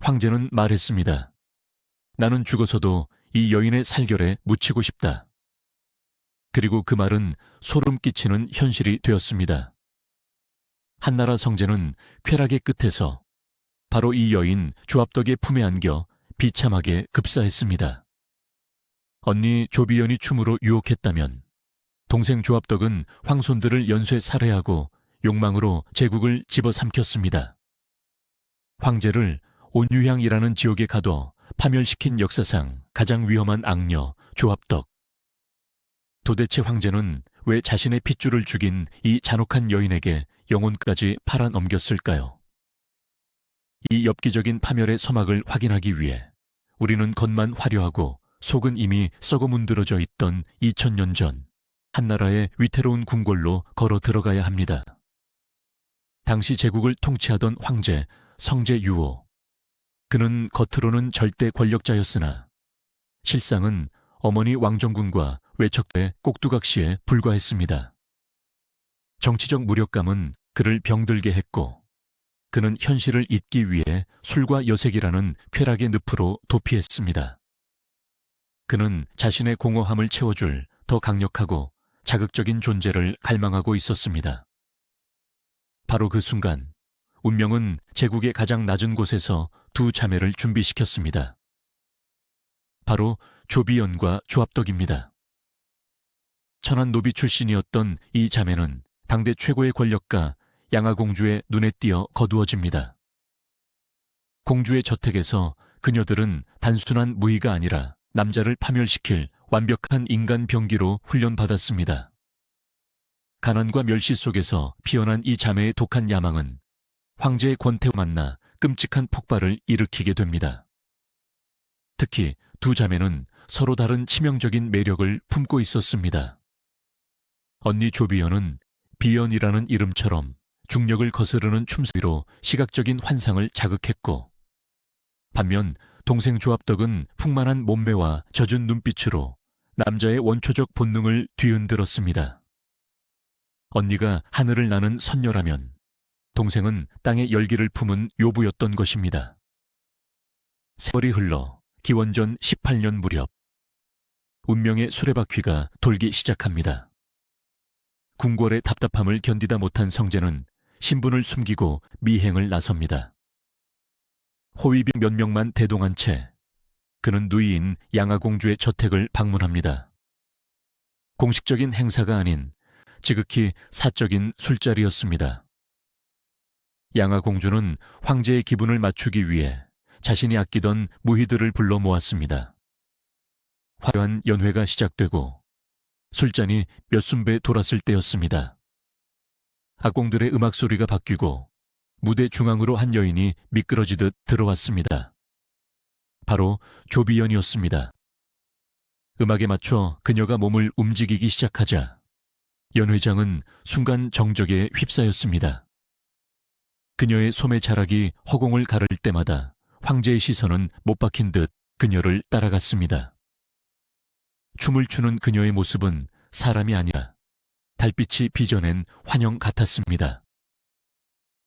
황제는 말했습니다. 나는 죽어서도 이 여인의 살결에 묻히고 싶다. 그리고 그 말은 소름 끼치는 현실이 되었습니다. 한나라 성제는 쾌락의 끝에서 바로 이 여인 조합덕의 품에 안겨 비참하게 급사했습니다. 언니 조비연이 춤으로 유혹했다면 동생 조합덕은 황손들을 연쇄 살해하고 욕망으로 제국을 집어삼켰습니다. 황제를 온유향이라는 지옥에 가둬 파멸시킨 역사상 가장 위험한 악녀 조합덕. 도대체 황제는 왜 자신의 핏줄을 죽인 이 잔혹한 여인에게 영혼까지 팔아넘겼을까요? 이 엽기적인 파멸의 서막을 확인하기 위해 우리는 겉만 화려하고 속은 이미 썩어 문드러져 있던 2000년 전 한나라의 위태로운 궁궐로 걸어 들어가야 합니다. 당시 제국을 통치하던 황제 성제유호. 그는 겉으로는 절대 권력자였으나 실상은 어머니 왕정군과 외척대 꼭두각시에 불과했습니다. 정치적 무력감은 그를 병들게 했고 그는 현실을 잊기 위해 술과 여색이라는 쾌락의 늪으로 도피했습니다. 그는 자신의 공허함을 채워줄 더 강력하고 자극적인 존재를 갈망하고 있었습니다. 바로 그 순간 운명은 제국의 가장 낮은 곳에서 두 자매를 준비시켰습니다. 바로 조비연과 조합덕입니다. 천한 노비 출신이었던 이 자매는 당대 최고의 권력가 양아공주의 눈에 띄어 거두어집니다. 공주의 저택에서 그녀들은 단순한 무의가 아니라 남자를 파멸시킬 완벽한 인간 병기로 훈련받았습니다. 가난과 멸시 속에서 피어난 이 자매의 독한 야망은 황제의 권태와 만나 끔찍한 폭발을 일으키게 됩니다. 특히 두 자매는 서로 다른 치명적인 매력을 품고 있었습니다. 언니 조비연은 비연이라는 이름처럼 중력을 거스르는 춤소리로 시각적인 환상을 자극했고, 반면 동생 조합덕은 풍만한 몸매와 젖은 눈빛으로 남자의 원초적 본능을 뒤흔들었습니다. 언니가 하늘을 나는 선녀라면 동생은 땅의 열기를 품은 요부였던 것입니다. 세월이 흘러 기원전 18년 무렵 운명의 수레바퀴가 돌기 시작합니다. 궁궐의 답답함을 견디다 못한 성제는 신분을 숨기고 미행을 나섭니다. 호위병 몇 명만 대동한 채 그는 누이인 양아공주의 저택을 방문합니다. 공식적인 행사가 아닌 지극히 사적인 술자리였습니다. 양아공주는 황제의 기분을 맞추기 위해 자신이 아끼던 무희들을 불러 모았습니다. 화려한 연회가 시작되고 술잔이 몇 순배 돌았을 때였습니다. 악공들의 음악 소리가 바뀌고 무대 중앙으로 한 여인이 미끄러지듯 들어왔습니다. 바로 조비연이었습니다. 음악에 맞춰 그녀가 몸을 움직이기 시작하자 연회장은 순간 정적에 휩싸였습니다. 그녀의 소매 자락이 허공을 가를 때마다 황제의 시선은 못 박힌 듯 그녀를 따라갔습니다. 춤을 추는 그녀의 모습은 사람이 아니라 달빛이 빚어낸 환영 같았습니다.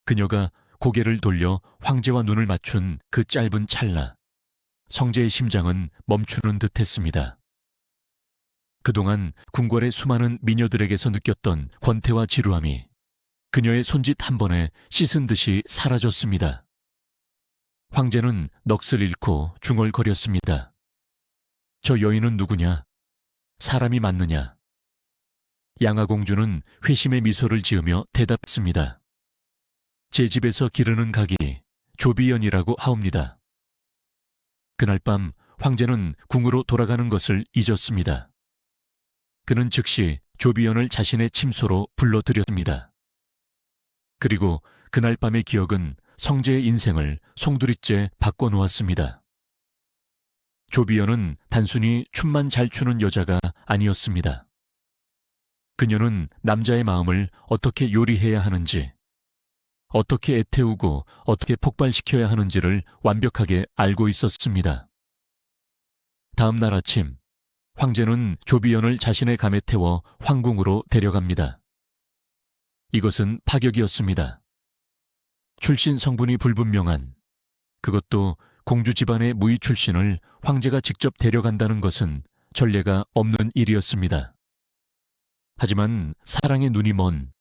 그녀가 고개를 돌려 황제와 눈을 맞춘 그 짧은 찰나, 성제의 심장은 멈추는 듯 했습니다. 그동안 궁궐의 수많은 미녀들에게서 느꼈던 권태와 지루함이 그녀의 손짓 한 번에 씻은 듯이 사라졌습니다. 황제는 넋을 잃고 중얼거렸습니다. 저 여인은 누구냐? 사람이 맞느냐? 양아공주는 회심의 미소를 지으며 대답했습니다. 제 집에서 기르는 가기 조비연이라고 하옵니다. 그날 밤 황제는 궁으로 돌아가는 것을 잊었습니다. 그는 즉시 조비연을 자신의 침소로 불러들였습니다. 그리고 그날 밤의 기억은 성제의 인생을 송두리째 바꿔놓았습니다. 조비연은 단순히 춤만 잘 추는 여자가 아니었습니다. 그녀는 남자의 마음을 어떻게 요리해야 하는지, 어떻게 애태우고 어떻게 폭발시켜야 하는지를 완벽하게 알고 있었습니다. 다음 날 아침, 황제는 조비연을 자신의 감에 태워 황궁으로 데려갑니다. 이것은 파격이었습니다. 출신 성분이 불분명한, 그것도 공주 집안의 무위 출신을 황제가 직접 데려간다는 것은 전례가 없는 일이었습니다. 하지만 사랑의 눈이 먼,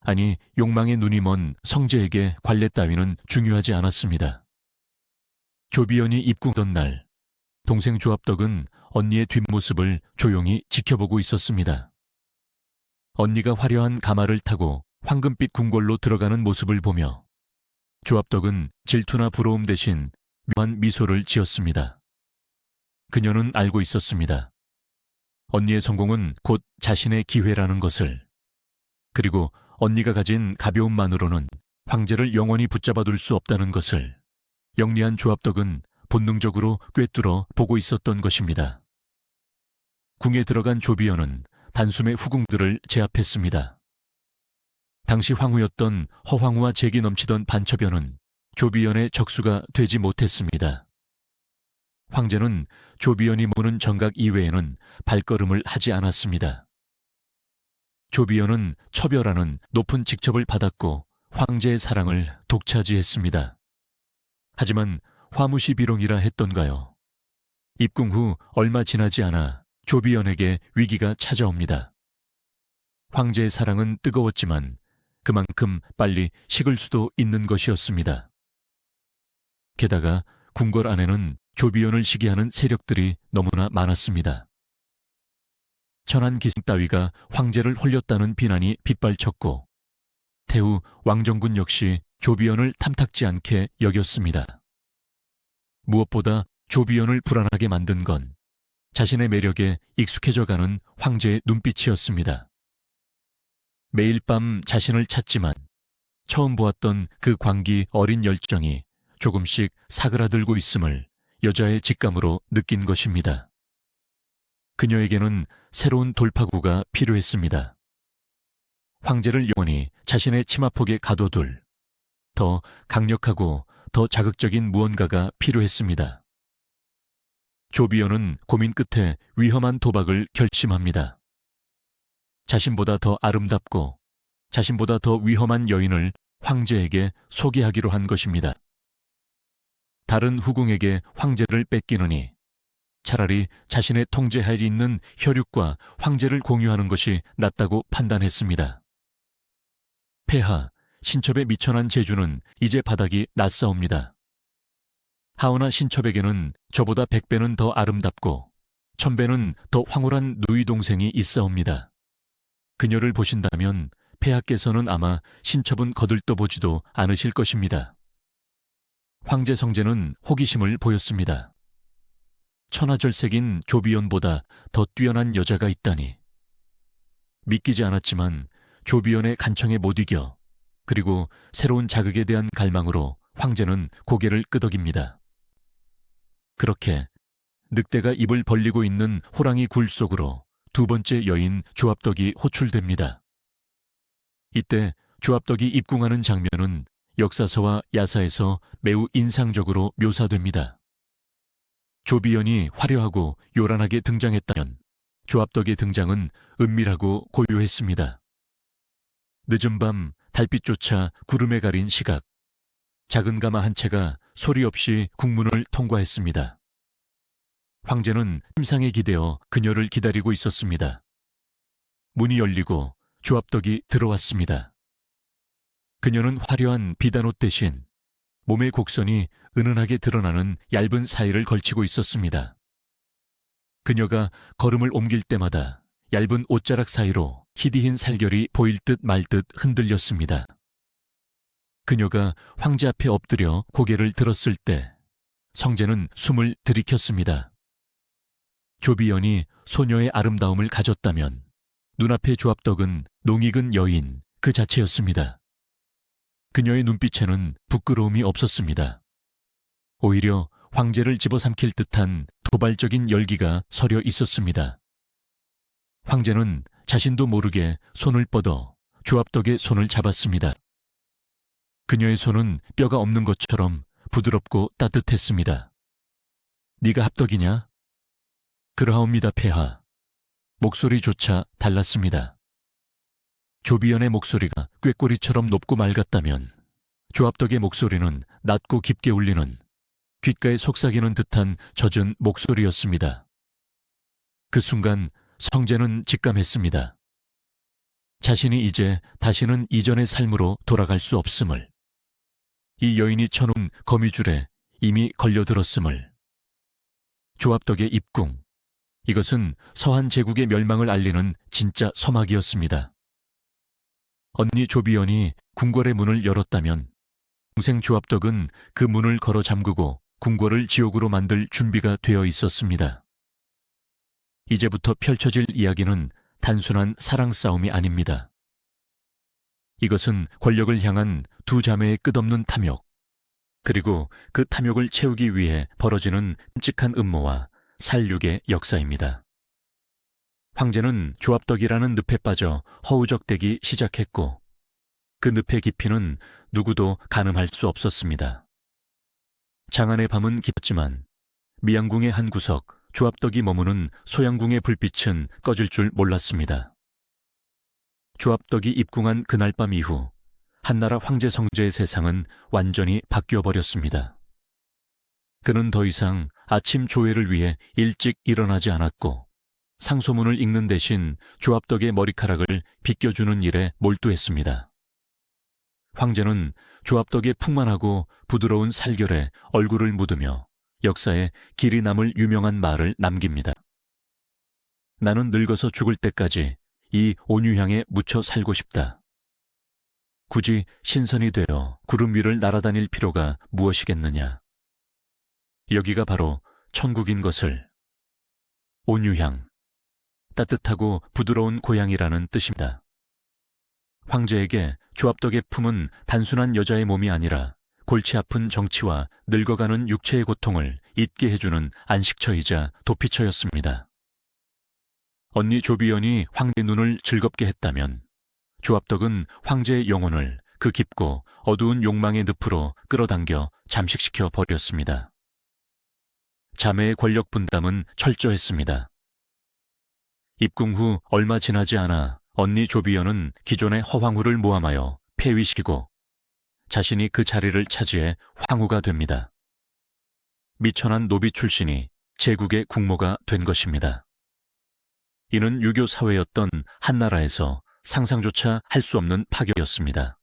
아니 욕망의 눈이 먼 성재에게 관례 따위는 중요하지 않았습니다. 조비연이 입궁하던 날, 동생 조합덕은 언니의 뒷모습을 조용히 지켜보고 있었습니다. 언니가 화려한 가마를 타고 황금빛 궁궐로 들어가는 모습을 보며 조합덕은 질투나 부러움 대신 묘한 미소를 지었습니다. 그녀는 알고 있었습니다. 언니의 성공은 곧 자신의 기회라는 것을. 그리고 언니가 가진 가벼움만으로는 황제를 영원히 붙잡아둘 수 없다는 것을 영리한 조합덕은 본능적으로 꿰뚫어 보고 있었던 것입니다. 궁에 들어간 조비연은 단숨에 후궁들을 제압했습니다. 당시 황후였던 허황후와 재기 넘치던 반처변은 조비연의 적수가 되지 못했습니다. 황제는 조비연이 모는 정각 이외에는 발걸음을 하지 않았습니다. 조비연은 처별하는 높은 직첩을 받았고 황제의 사랑을 독차지했습니다. 하지만 화무시 비롱이라 했던가요. 입궁 후 얼마 지나지 않아 조비연에게 위기가 찾아옵니다. 황제의 사랑은 뜨거웠지만 그만큼 빨리 식을 수도 있는 것이었습니다. 게다가 궁궐 안에는 조비연을 시기하는 세력들이 너무나 많았습니다. 천한 기생 따위가 황제를 홀렸다는 비난이 빗발쳤고 태후 왕정군 역시 조비연을 탐탁지 않게 여겼습니다. 무엇보다 조비연을 불안하게 만든 건 자신의 매력에 익숙해져가는 황제의 눈빛이었습니다. 매일 밤 자신을 찾지만 처음 보았던 그 광기 어린 열정이 조금씩 사그라들고 있음을 여자의 직감으로 느낀 것입니다. 그녀에게는 새로운 돌파구가 필요했습니다. 황제를 영원히 자신의 치마폭에 가둬둘 더 강력하고 더 자극적인 무언가가 필요했습니다. 조비연은 고민 끝에 위험한 도박을 결심합니다. 자신보다 더 아름답고 자신보다 더 위험한 여인을 황제에게 소개하기로 한 것입니다. 다른 후궁에게 황제를 뺏기느니 차라리 자신의 통제하에 있는 혈육과 황제를 공유하는 것이 낫다고 판단했습니다. 폐하, 신첩의 미천한 재주는 이제 바닥이 났사옵니다. 하오나 신첩에게는 저보다 100배는 더 아름답고 1000배는 더 황홀한 누이 동생이 있사옵니다. 그녀를 보신다면 폐하께서는 아마 신첩은 거들떠보지도 않으실 것입니다. 황제 성재는 호기심을 보였습니다. 천하절색인 조비연보다 더 뛰어난 여자가 있다니. 믿기지 않았지만 조비연의 간청에 못 이겨 그리고 새로운 자극에 대한 갈망으로 황제는 고개를 끄덕입니다. 그렇게 늑대가 입을 벌리고 있는 호랑이 굴 속으로 두 번째 여인 조합덕이 호출됩니다. 이때 조합덕이 입궁하는 장면은 역사서와 야사에서 매우 인상적으로 묘사됩니다. 조비연이 화려하고 요란하게 등장했다면 조합덕의 등장은 은밀하고 고요했습니다. 늦은 밤 달빛조차 구름에 가린 시각, 작은 가마 한 채가 소리 없이 궁문을 통과했습니다. 황제는 심상에 기대어 그녀를 기다리고 있었습니다. 문이 열리고 조합덕이 들어왔습니다. 그녀는 화려한 비단옷 대신 몸의 곡선이 은은하게 드러나는 얇은 사이를 걸치고 있었습니다. 그녀가 걸음을 옮길 때마다 얇은 옷자락 사이로 희디흰 살결이 보일 듯 말 듯 흔들렸습니다. 그녀가 황제 앞에 엎드려 고개를 들었을 때 성재는 숨을 들이켰습니다. 조비연이 소녀의 아름다움을 가졌다면 눈앞의 조합덕은 농익은 여인 그 자체였습니다. 그녀의 눈빛에는 부끄러움이 없었습니다. 오히려 황제를 집어삼킬 듯한 도발적인 열기가 서려 있었습니다. 황제는 자신도 모르게 손을 뻗어 조합덕의 손을 잡았습니다. 그녀의 손은 뼈가 없는 것처럼 부드럽고 따뜻했습니다. 네가 합덕이냐? 그러하옵니다, 폐하. 목소리조차 달랐습니다. 조비연의 목소리가 꾀꼬리처럼 높고 맑았다면 조합덕의 목소리는 낮고 깊게 울리는 귓가에 속삭이는 듯한 젖은 목소리였습니다. 그 순간 성재는 직감했습니다. 자신이 이제 다시는 이전의 삶으로 돌아갈 수 없음을, 이 여인이 쳐놓은 거미줄에 이미 걸려들었음을. 조합덕의 입궁, 이것은 서한 제국의 멸망을 알리는 진짜 서막이었습니다. 언니 조비연이 궁궐의 문을 열었다면 동생 조합덕은 그 문을 걸어 잠그고 궁궐을 지옥으로 만들 준비가 되어 있었습니다. 이제부터 펼쳐질 이야기는 단순한 사랑 싸움이 아닙니다. 이것은 권력을 향한 두 자매의 끝없는 탐욕, 그리고 그 탐욕을 채우기 위해 벌어지는 끔찍한 음모와 살육의 역사입니다. 황제는 조합덕이라는 늪에 빠져 허우적대기 시작했고, 그 늪의 깊이는 누구도 가늠할 수 없었습니다. 장안의 밤은 깊었지만 미양궁의 한 구석, 조합덕이 머무는 소양궁의 불빛은 꺼질 줄 몰랐습니다. 조합덕이 입궁한 그날 밤 이후 한나라 황제 성재의 세상은 완전히 바뀌어버렸습니다. 그는 더 이상 아침 조회를 위해 일찍 일어나지 않았고, 상소문을 읽는 대신 조합덕의 머리카락을 빗겨주는 일에 몰두했습니다. 황제는 조합덕의 풍만하고 부드러운 살결에 얼굴을 묻으며 역사에 길이 남을 유명한 말을 남깁니다. 나는 늙어서 죽을 때까지 이 온유향에 묻혀 살고 싶다. 굳이 신선이 되어 구름 위를 날아다닐 필요가 무엇이겠느냐. 여기가 바로 천국인 것을. 온유향, 따뜻하고 부드러운 고향이라는 뜻입니다. 황제에게 조합덕의 품은 단순한 여자의 몸이 아니라 골치 아픈 정치와 늙어가는 육체의 고통을 잊게 해주는 안식처이자 도피처였습니다. 언니 조비연이 황제 눈을 즐겁게 했다면 조합덕은 황제의 영혼을 그 깊고 어두운 욕망의 늪으로 끌어당겨 잠식시켜 버렸습니다. 자매의 권력 분담은 철저했습니다. 입궁 후 얼마 지나지 않아 언니 조비연은 기존의 허황후를 모함하여 폐위시키고 자신이 그 자리를 차지해 황후가 됩니다. 미천한 노비 출신이 제국의 국모가 된 것입니다. 이는 유교 사회였던 한나라에서 상상조차 할 수 없는 파격이었습니다.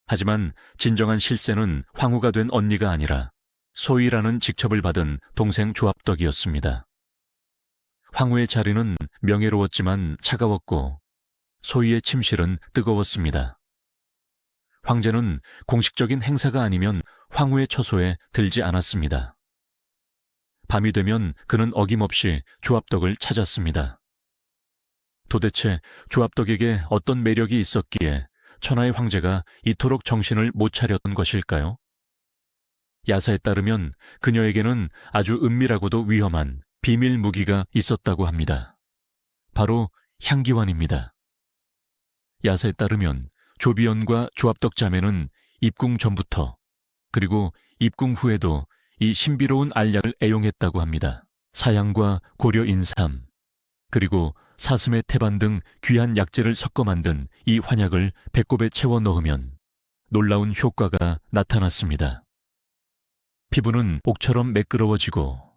하지만 진정한 실세는 황후가 된 언니가 아니라 소위라는 직첩을 받은 동생 조합덕이었습니다. 황후의 자리는 명예로웠지만 차가웠고 소위의 침실은 뜨거웠습니다. 황제는 공식적인 행사가 아니면 황후의 처소에 들지 않았습니다. 밤이 되면 그는 어김없이 조합덕을 찾았습니다. 도대체 조합덕에게 어떤 매력이 있었기에 천하의 황제가 이토록 정신을 못 차렸던 것일까요? 야사에 따르면 그녀에게는 아주 은밀하고도 위험한 비밀 무기가 있었다고 합니다. 바로 향기환입니다. 야사에 따르면 조비연과 조합덕 자매는 입궁 전부터 그리고 입궁 후에도 이 신비로운 알약을 애용했다고 합니다. 사양과 고려 인삼, 그리고 사슴의 태반 등 귀한 약재를 섞어 만든 이 환약을 배꼽에 채워 넣으면 놀라운 효과가 나타났습니다. 피부는 옥처럼 매끄러워지고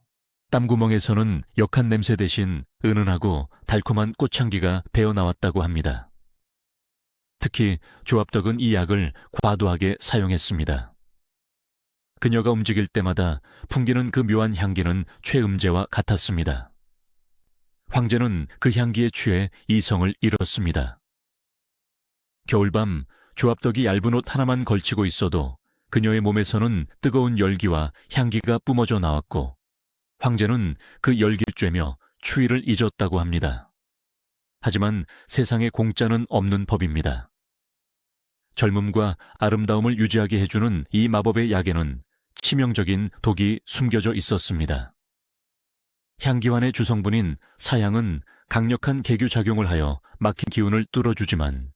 땀구멍에서는 역한 냄새 대신 은은하고 달콤한 꽃향기가 배어나왔다고 합니다. 특히 조합덕은 이 약을 과도하게 사용했습니다. 그녀가 움직일 때마다 풍기는 그 묘한 향기는 최음제와 같았습니다. 황제는 그 향기에 취해 이성을 잃었습니다. 겨울밤 조합덕이 얇은 옷 하나만 걸치고 있어도 그녀의 몸에서는 뜨거운 열기와 향기가 뿜어져 나왔고 황제는 그 열기를 쬐며 추위를 잊었다고 합니다. 하지만 세상에 공짜는 없는 법입니다. 젊음과 아름다움을 유지하게 해주는 이 마법의 약에는 치명적인 독이 숨겨져 있었습니다. 향기환의 주성분인 사양은 강력한 계규작용을 하여 막힌 기운을 뚫어주지만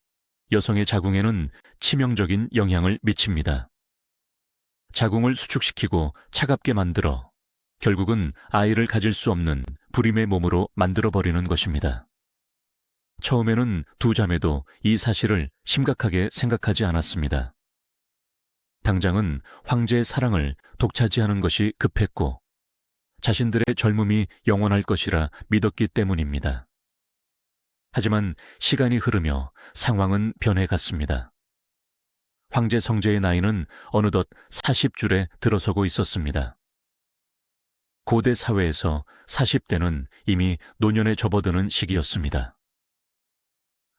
여성의 자궁에는 치명적인 영향을 미칩니다. 자궁을 수축시키고 차갑게 만들어 결국은 아이를 가질 수 없는 불임의 몸으로 만들어버리는 것입니다. 처음에는 두 자매도 이 사실을 심각하게 생각하지 않았습니다. 당장은 황제의 사랑을 독차지하는 것이 급했고 자신들의 젊음이 영원할 것이라 믿었기 때문입니다. 하지만 시간이 흐르며 상황은 변해갔습니다. 황제 성제의 나이는 어느덧 40줄에 들어서고 있었습니다. 고대 사회에서 40대는 이미 노년에 접어드는 시기였습니다.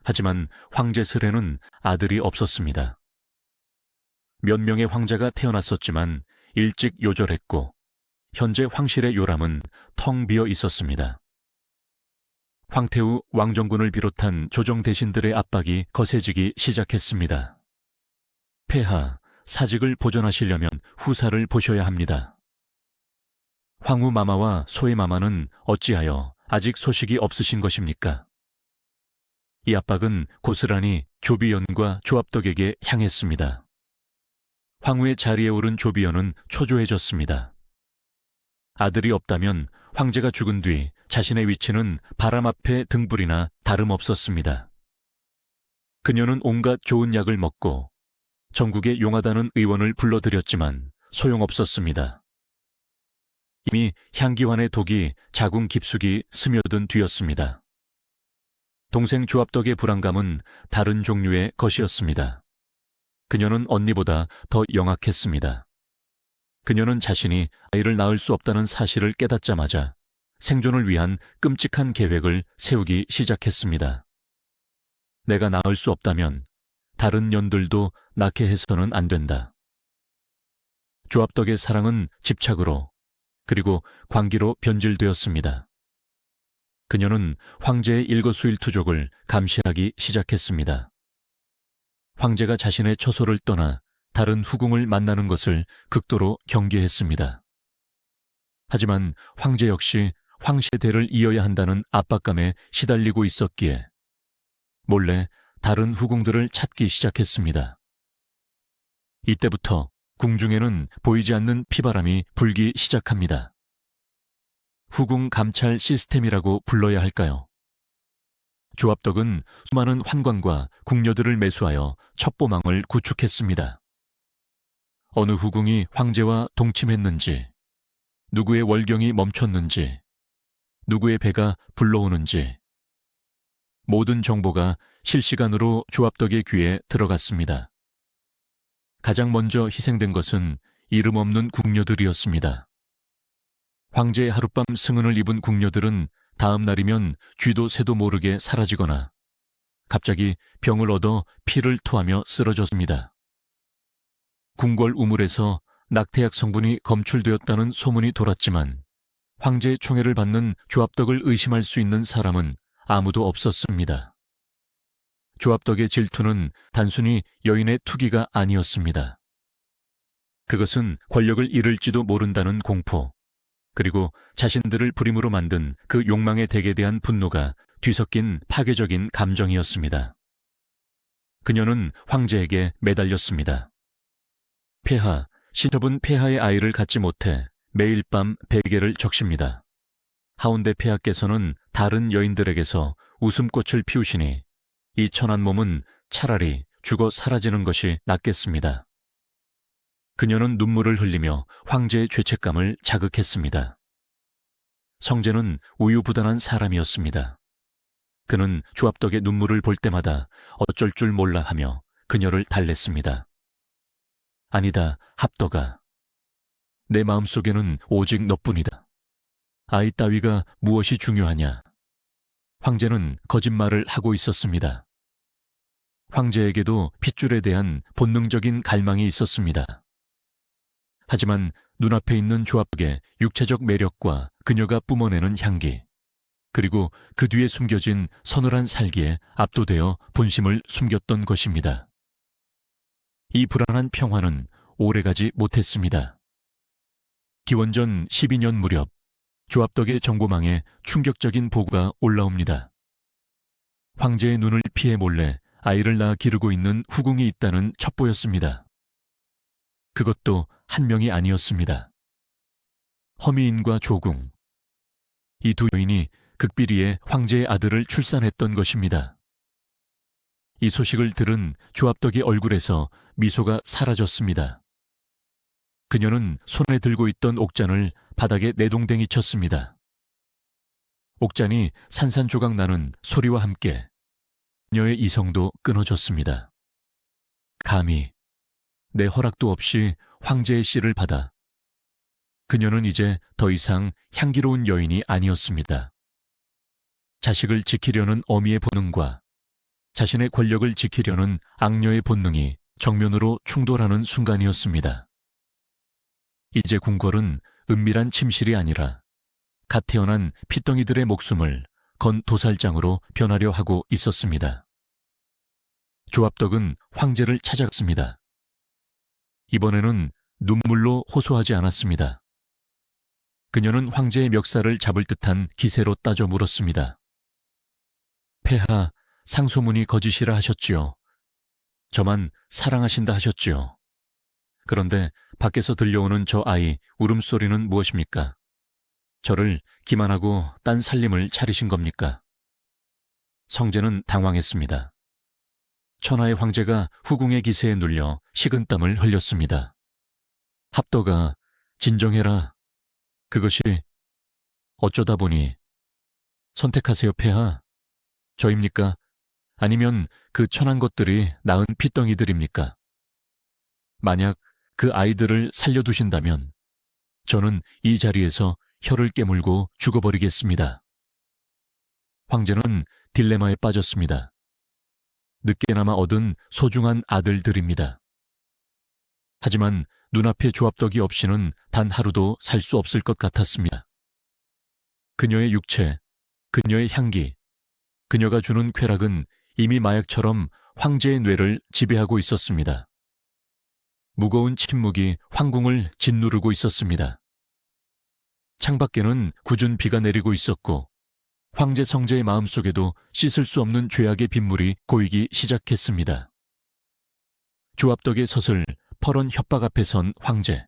하지만 황제 스레는 아들이 없었습니다. 몇 명의 황자가 태어났었지만 일찍 요절했고 현재 황실의 요람은 텅 비어 있었습니다. 황태후 왕정군을 비롯한 조정 대신들의 압박이 거세지기 시작했습니다. 폐하, 사직을 보존하시려면 후사를 보셔야 합니다. 황후 마마와 소의 마마는 어찌하여 아직 소식이 없으신 것입니까? 이 압박은 고스란히 조비연과 조압덕에게 향했습니다. 황후의 자리에 오른 조비연은 초조해졌습니다. 아들이 없다면 황제가 죽은 뒤 자신의 위치는 바람 앞에 등불이나 다름없었습니다. 그녀는 온갖 좋은 약을 먹고 전국에 용하다는 의원을 불러들였지만 소용없었습니다. 이미 향기환의 독이 자궁 깊숙이 스며든 뒤였습니다. 동생 조압덕의 불안감은 다른 종류의 것이었습니다. 그녀는 언니보다 더 영악했습니다. 그녀는 자신이 아이를 낳을 수 없다는 사실을 깨닫자마자 생존을 위한 끔찍한 계획을 세우기 시작했습니다. 내가 낳을 수 없다면 다른 년들도 낳게 해서는 안 된다. 조압덕의 사랑은 집착으로 그리고 광기로 변질되었습니다. 그녀는 황제의 일거수일투족을 감시하기 시작했습니다. 황제가 자신의 처소를 떠나 다른 후궁을 만나는 것을 극도로 경계했습니다. 하지만 황제 역시 황실대를 이어야 한다는 압박감에 시달리고 있었기에 몰래 다른 후궁들을 찾기 시작했습니다. 이때부터 궁중에는 보이지 않는 피바람이 불기 시작합니다. 후궁 감찰 시스템이라고 불러야 할까요? 조압덕은 수많은 환관과 궁녀들을 매수하여 첩보망을 구축했습니다. 어느 후궁이 황제와 동침했는지, 누구의 월경이 멈췄는지, 누구의 배가 불러오는지 모든 정보가 실시간으로 조압덕의 귀에 들어갔습니다. 가장 먼저 희생된 것은 이름 없는 궁녀들이었습니다. 황제의 하룻밤 승은을 입은 궁녀들은 다음 날이면 쥐도 새도 모르게 사라지거나 갑자기 병을 얻어 피를 토하며 쓰러졌습니다. 궁궐 우물에서 낙태약 성분이 검출되었다는 소문이 돌았지만 황제의 총애를 받는 조압덕을 의심할 수 있는 사람은 아무도 없었습니다. 조압덕의 질투는 단순히 여인의 투기가 아니었습니다. 그것은 권력을 잃을지도 모른다는 공포, 그리고 자신들을 불임으로 만든 그 욕망의 덱에 대한 분노가 뒤섞인 파괴적인 감정이었습니다. 그녀는 황제에게 매달렸습니다. 폐하, 신첩은 폐하의 아이를 갖지 못해 매일 밤 베개를 적십니다. 하온데 폐하께서는 다른 여인들에게서 웃음꽃을 피우시니 이 천한 몸은 차라리 죽어 사라지는 것이 낫겠습니다. 그녀는 눈물을 흘리며 황제의 죄책감을 자극했습니다. 성제는 우유부단한 사람이었습니다. 그는 조압덕의 눈물을 볼 때마다 어쩔 줄 몰라 하며 그녀를 달랬습니다. 아니다, 합덕아. 내 마음속에는 오직 너뿐이다. 아이 따위가 무엇이 중요하냐. 황제는 거짓말을 하고 있었습니다. 황제에게도 핏줄에 대한 본능적인 갈망이 있었습니다. 하지만 눈앞에 있는 조압덕의 육체적 매력과 그녀가 뿜어내는 향기, 그리고 그 뒤에 숨겨진 서늘한 살기에 압도되어 본심을 숨겼던 것입니다. 이 불안한 평화는 오래가지 못했습니다. 기원전 12년 무렵 조압덕의 정보망에 충격적인 보고가 올라옵니다. 황제의 눈을 피해 몰래 아이를 낳아 기르고 있는 후궁이 있다는 첩보였습니다. 그것도 한 명이 아니었습니다. 허미인과 조궁, 이 두 여인이 극비리에 황제의 아들을 출산했던 것입니다. 이 소식을 들은 조압덕의 얼굴에서 미소가 사라졌습니다. 그녀는 손에 들고 있던 옥잔을 바닥에 내동댕이 쳤습니다. 옥잔이 산산조각 나는 소리와 함께 그녀의 이성도 끊어졌습니다. 감히 내 허락도 없이 황제의 씨를 받아 그녀는 이제 더 이상 향기로운 여인이 아니었습니다. 자식을 지키려는 어미의 본능과 자신의 권력을 지키려는 악녀의 본능이 정면으로 충돌하는 순간이었습니다. 이제 궁궐은 은밀한 침실이 아니라 갓 태어난 핏덩이들의 목숨을 건 도살장으로 변하려 하고 있었습니다. 조합덕은 황제를 찾았습니다. 이번에는 눈물로 호소하지 않았습니다. 그녀는 황제의 멱살을 잡을 듯한 기세로 따져 물었습니다. 폐하, 상소문이 거짓이라 하셨지요. 저만 사랑하신다 하셨지요. 그런데 밖에서 들려오는 저 아이 울음소리는 무엇입니까? 저를 기만하고 딴 살림을 차리신 겁니까? 성제는 당황했습니다. 천하의 황제가 후궁의 기세에 눌려 식은땀을 흘렸습니다. 합덕아, 진정해라. 그것이 어쩌다 보니. 선택하세요, 폐하. 저입니까? 아니면 그 천한 것들이 낳은 핏덩이들입니까? 만약 그 아이들을 살려두신다면 저는 이 자리에서 혀를 깨물고 죽어버리겠습니다. 황제는 딜레마에 빠졌습니다. 늦게나마 얻은 소중한 아들들입니다. 하지만 눈앞에 조합덕이 없이는 단 하루도 살 수 없을 것 같았습니다. 그녀의 육체, 그녀의 향기, 그녀가 주는 쾌락은 이미 마약처럼 황제의 뇌를 지배하고 있었습니다. 무거운 침묵이 황궁을 짓누르고 있었습니다. 창밖에는 궂은 비가 내리고 있었고 황제 성제의 마음속에도 씻을 수 없는 죄악의 빗물이 고이기 시작했습니다. 조합덕의 서슬 퍼런 협박 앞에 선 황제.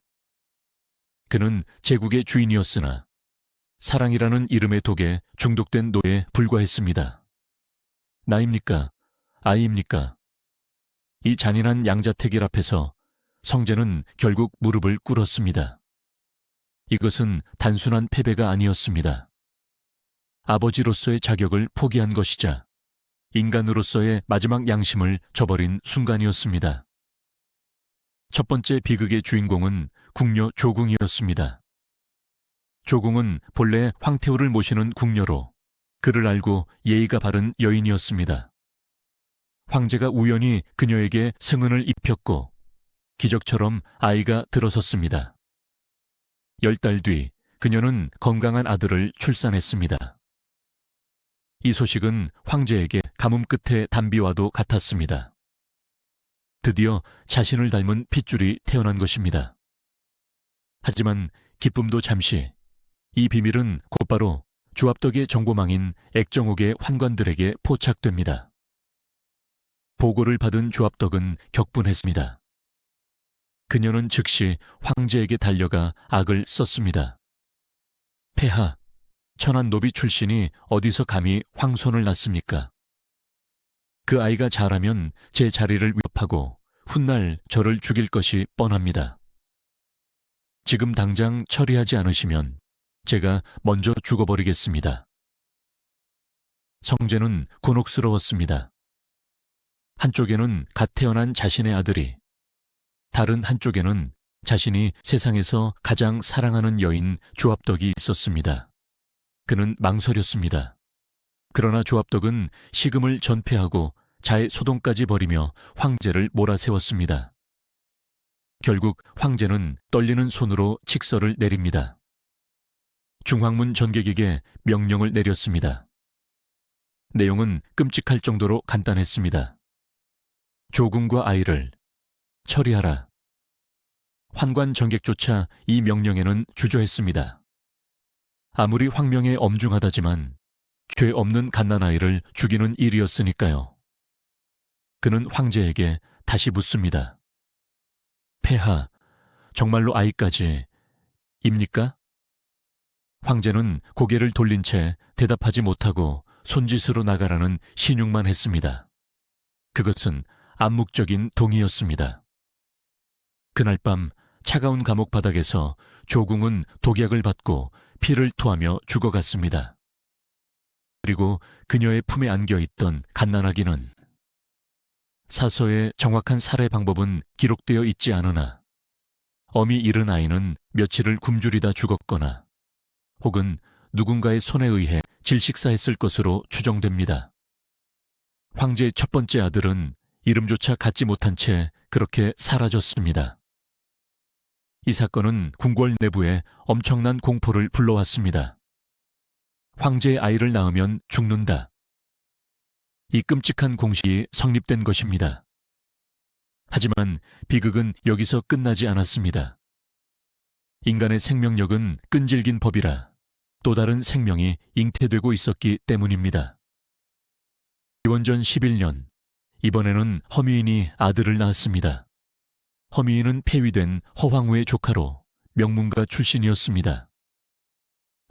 그는 제국의 주인이었으나 사랑이라는 이름의 독에 중독된 노에 불과했습니다. 나입니까? 아이입니까? 이 잔인한 양자택일 앞에서 성제는 결국 무릎을 꿇었습니다. 이것은 단순한 패배가 아니었습니다. 아버지로서의 자격을 포기한 것이자 인간으로서의 마지막 양심을 저버린 순간이었습니다. 첫 번째 비극의 주인공은 궁녀 조궁이었습니다. 조궁은 본래 황태후를 모시는 궁녀로 그를 알고 예의가 바른 여인이었습니다. 황제가 우연히 그녀에게 승은을 입혔고 기적처럼 아이가 들어섰습니다. 10달 뒤 그녀는 건강한 아들을 출산했습니다. 이 소식은 황제에게 가뭄 끝의 단비와도 같았습니다. 드디어 자신을 닮은 핏줄이 태어난 것입니다. 하지만 기쁨도 잠시, 이 비밀은 곧바로 조합덕의 정보망인 액정옥의 환관들에게 포착됩니다. 보고를 받은 조합덕은 격분했습니다. 그녀는 즉시 황제에게 달려가 악을 썼습니다. 폐하, 천한 노비 출신이 어디서 감히 황손을 낳습니까? 그 아이가 자라면 제 자리를 위협하고 훗날 저를 죽일 것이 뻔합니다. 지금 당장 처리하지 않으시면 제가 먼저 죽어버리겠습니다. 성제는 곤혹스러웠습니다. 한쪽에는 갓 태어난 자신의 아들이, 다른 한쪽에는 자신이 세상에서 가장 사랑하는 여인 조합덕이 있었습니다. 그는 망설였습니다. 그러나 조합덕은 식음을 전폐하고 자의 소동까지 버리며 황제를 몰아세웠습니다. 결국 황제는 떨리는 손으로 칙서를 내립니다. 중앙문 전객에게 명령을 내렸습니다. 내용은 끔찍할 정도로 간단했습니다. 조궁과 아이를 처리하라. 환관 전객조차 이 명령에는 주저했습니다. 아무리 황명에 엄중하다지만 죄 없는 갓난아이를 죽이는 일이었으니까요. 그는 황제에게 다시 묻습니다. 폐하, 정말로 아이까지 입니까? 황제는 고개를 돌린 채 대답하지 못하고 손짓으로 나가라는 신용만 했습니다. 그것은 암묵적인 동의였습니다. 그날 밤 차가운 감옥 바닥에서 조궁은 독약을 받고 피를 토하며 죽어갔습니다. 그리고 그녀의 품에 안겨있던 갓난아기는 사서의 정확한 살해 방법은 기록되어 있지 않으나 엄이 잃은 아이는 며칠을 굶주리다 죽었거나 혹은 누군가의 손에 의해 질식사했을 것으로 추정됩니다. 황제의 첫 번째 아들은 이름조차 갖지 못한 채 그렇게 사라졌습니다. 이 사건은 궁궐 내부에 엄청난 공포를 불러왔습니다. 황제의 아이를 낳으면 죽는다. 이 끔찍한 공식이 성립된 것입니다. 하지만 비극은 여기서 끝나지 않았습니다. 인간의 생명력은 끈질긴 법이라 또 다른 생명이 잉태되고 있었기 때문입니다. 기원전 11년, 이번에는 허미인이 아들을 낳았습니다. 허미인은 폐위된 허황후의 조카로 명문가 출신이었습니다.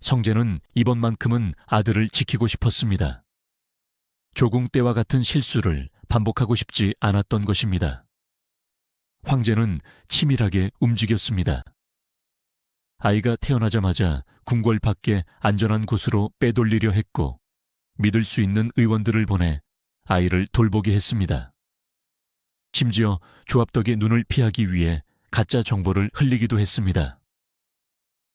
성제는 이번만큼은 아들을 지키고 싶었습니다. 조궁 때와 같은 실수를 반복하고 싶지 않았던 것입니다. 황제는 치밀하게 움직였습니다. 아이가 태어나자마자 궁궐 밖에 안전한 곳으로 빼돌리려 했고 믿을 수 있는 의원들을 보내 아이를 돌보게 했습니다. 심지어 조합덕의 눈을 피하기 위해 가짜 정보를 흘리기도 했습니다.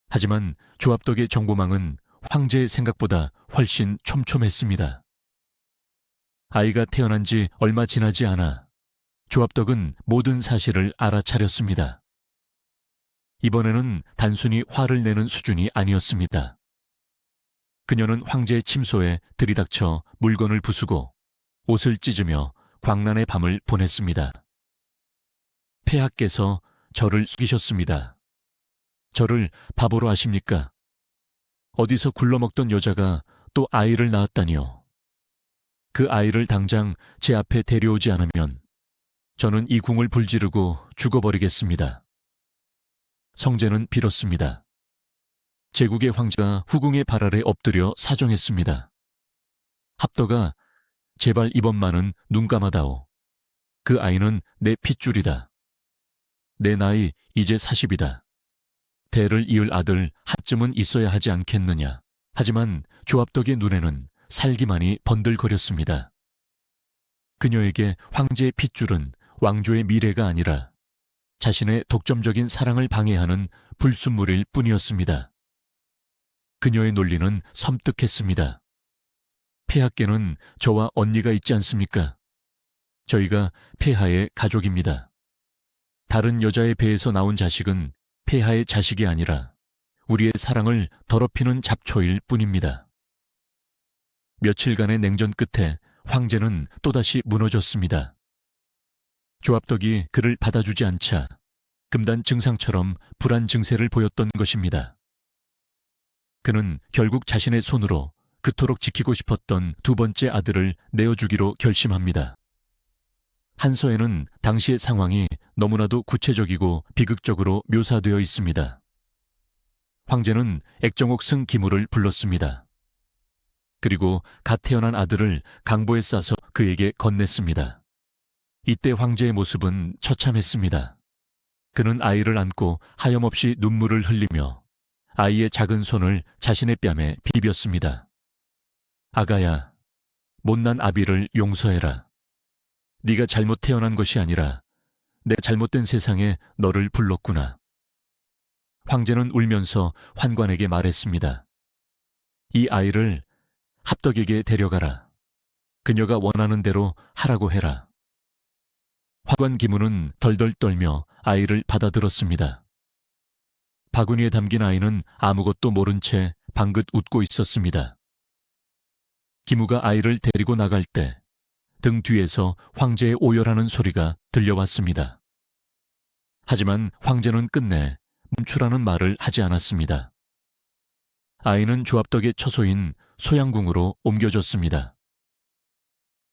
하지만 조합덕의 정보망은 황제의 생각보다 훨씬 촘촘했습니다. 아이가 태어난 지 얼마 지나지 않아 조합덕은 모든 사실을 알아차렸습니다. 이번에는 단순히 화를 내는 수준이 아니었습니다. 그녀는 황제의 침소에 들이닥쳐 물건을 부수고 옷을 찢으며 광란의 밤을 보냈습니다. 폐하께서 저를 죽이셨습니다. 저를 바보로 아십니까? 어디서 굴러먹던 여자가 또 아이를 낳았다니요. 그 아이를 당장 제 앞에 데려오지 않으면 저는 이 궁을 불지르고 죽어버리겠습니다. 성제는 빌었습니다. 제국의 황제가 후궁의 발 아래 엎드려 사정했습니다. 합덕아, 제발 이번만은 눈 감아다오. 그 아이는 내 핏줄이다. 내 나이 이제 40이다. 대를 이을 아들 하쯤은 있어야 하지 않겠느냐. 하지만 조합덕의 눈에는 살기만이 번들거렸습니다. 그녀에게 황제의 핏줄은 왕조의 미래가 아니라 자신의 독점적인 사랑을 방해하는 불순물일 뿐이었습니다. 그녀의 논리는 섬뜩했습니다. 폐하께는 저와 언니가 있지 않습니까? 저희가 폐하의 가족입니다. 다른 여자의 배에서 나온 자식은 폐하의 자식이 아니라 우리의 사랑을 더럽히는 잡초일 뿐입니다. 며칠간의 냉전 끝에 황제는 또다시 무너졌습니다. 조합덕이 그를 받아주지 않자 금단 증상처럼 불안 증세를 보였던 것입니다. 그는 결국 자신의 손으로 그토록 지키고 싶었던 두 번째 아들을 내어주기로 결심합니다. 한서에는 당시의 상황이 너무나도 구체적이고 비극적으로 묘사되어 있습니다. 황제는 액정옥승 기무를 불렀습니다. 그리고 갓 태어난 아들을 강보에 싸서 그에게 건넸습니다. 이때 황제의 모습은 처참했습니다. 그는 아이를 안고 하염없이 눈물을 흘리며 아이의 작은 손을 자신의 뺨에 비볐습니다. 아가야, 못난 아비를 용서해라. 네가 잘못 태어난 것이 아니라 내 잘못된 세상에 너를 불렀구나. 황제는 울면서 환관에게 말했습니다. 이 아이를 합덕에게 데려가라. 그녀가 원하는 대로 하라고 해라. 환관 기무는 덜덜 떨며 아이를 받아들었습니다. 바구니에 담긴 아이는 아무것도 모른 채 방긋 웃고 있었습니다. 기무가 아이를 데리고 나갈 때 등 뒤에서 황제의 오열하는 소리가 들려왔습니다. 하지만 황제는 끝내 멈추라는 말을 하지 않았습니다. 아이는 조합덕의 처소인 소양궁으로 옮겨졌습니다.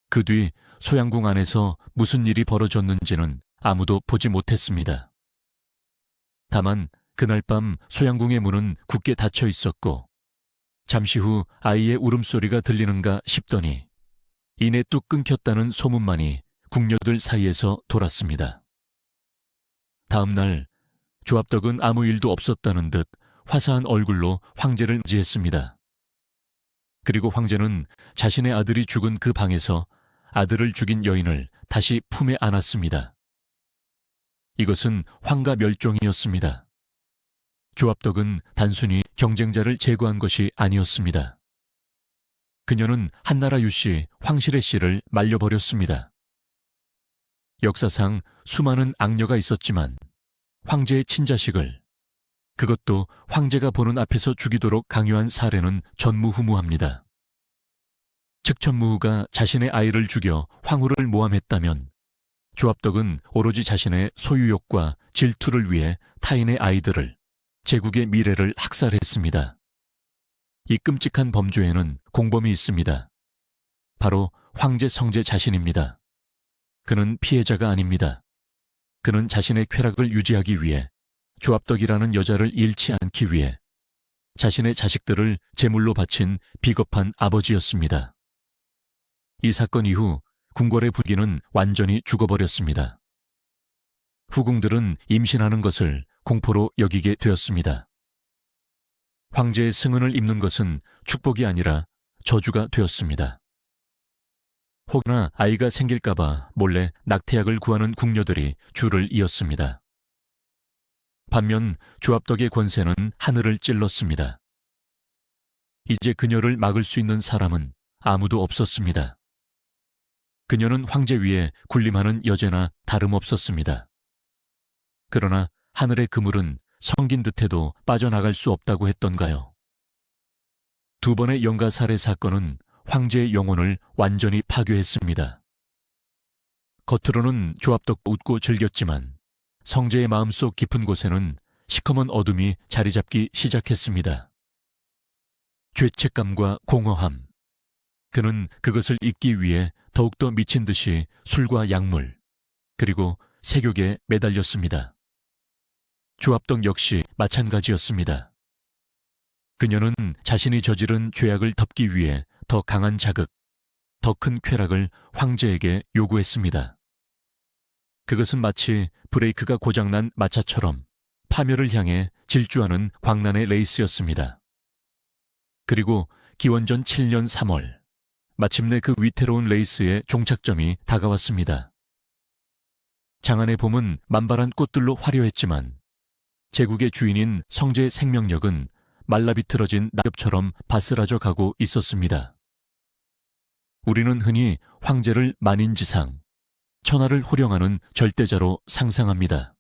그 뒤 소양궁 안에서 무슨 일이 벌어졌는지는 아무도 보지 못했습니다. 다만 그날 밤 소양궁의 문은 굳게 닫혀 있었고 잠시 후 아이의 울음소리가 들리는가 싶더니 이내 뚝 끊겼다는 소문만이 궁녀들 사이에서 돌았습니다. 다음 날 조압덕은 아무 일도 없었다는 듯 화사한 얼굴로 황제를 맞이했습니다. 그리고 황제는 자신의 아들이 죽은 그 방에서 아들을 죽인 여인을 다시 품에 안았습니다. 이것은 황가 멸종이었습니다. 조압덕은 단순히 경쟁자를 제거한 것이 아니었습니다. 그녀는 한나라 유씨 황실의 씨를 말려버렸습니다. 역사상 수많은 악녀가 있었지만 황제의 친자식을, 그것도 황제가 보는 앞에서 죽이도록 강요한 사례는 전무후무합니다. 측천무후가 자신의 아이를 죽여 황후를 모함했다면 조압덕은 오로지 자신의 소유욕과 질투를 위해 타인의 아이들을, 제국의 미래를 학살했습니다. 이 끔찍한 범죄에는 공범이 있습니다. 바로 황제 성제 자신입니다. 그는 피해자가 아닙니다. 그는 자신의 쾌락을 유지하기 위해, 조압덕이라는 여자를 잃지 않기 위해 자신의 자식들을 제물로 바친 비겁한 아버지였습니다. 이 사건 이후 궁궐의 분위기는 완전히 죽어버렸습니다. 후궁들은 임신하는 것을 공포로 여기게 되었습니다. 황제의 승은을 입는 것은 축복이 아니라 저주가 되었습니다. 혹여나 아이가 생길까봐 몰래 낙태약을 구하는 궁녀들이 줄을 이었습니다. 반면 조압덕의 권세는 하늘을 찔렀습니다. 이제 그녀를 막을 수 있는 사람은 아무도 없었습니다. 그녀는 황제 위에 군림하는 여제나 다름없었습니다. 그러나 하늘의 그물은 성긴 듯해도 빠져나갈 수 없다고 했던가요? 두 번의 영가 살해 사건은 황제의 영혼을 완전히 파괴했습니다. 겉으로는 조압덕 웃고 즐겼지만 성제의 마음속 깊은 곳에는 시커먼 어둠이 자리 잡기 시작했습니다. 죄책감과 공허함. 그는 그것을 잊기 위해 더욱더 미친 듯이 술과 약물, 그리고 색욕에 매달렸습니다. 조압덕 역시 마찬가지였습니다. 그녀는 자신이 저지른 죄악을 덮기 위해 더 강한 자극, 더 큰 쾌락을 황제에게 요구했습니다. 그것은 마치 브레이크가 고장난 마차처럼 파멸을 향해 질주하는 광란의 레이스였습니다. 그리고 기원전 7년 3월, 마침내 그 위태로운 레이스의 종착점이 다가왔습니다. 장안의 봄은 만발한 꽃들로 화려했지만 제국의 주인인 성제의 생명력은 말라비틀어진 낙엽처럼 바스라져 가고 있었습니다. 우리는 흔히 황제를 만인지상, 천하를 호령하는 절대자로 상상합니다.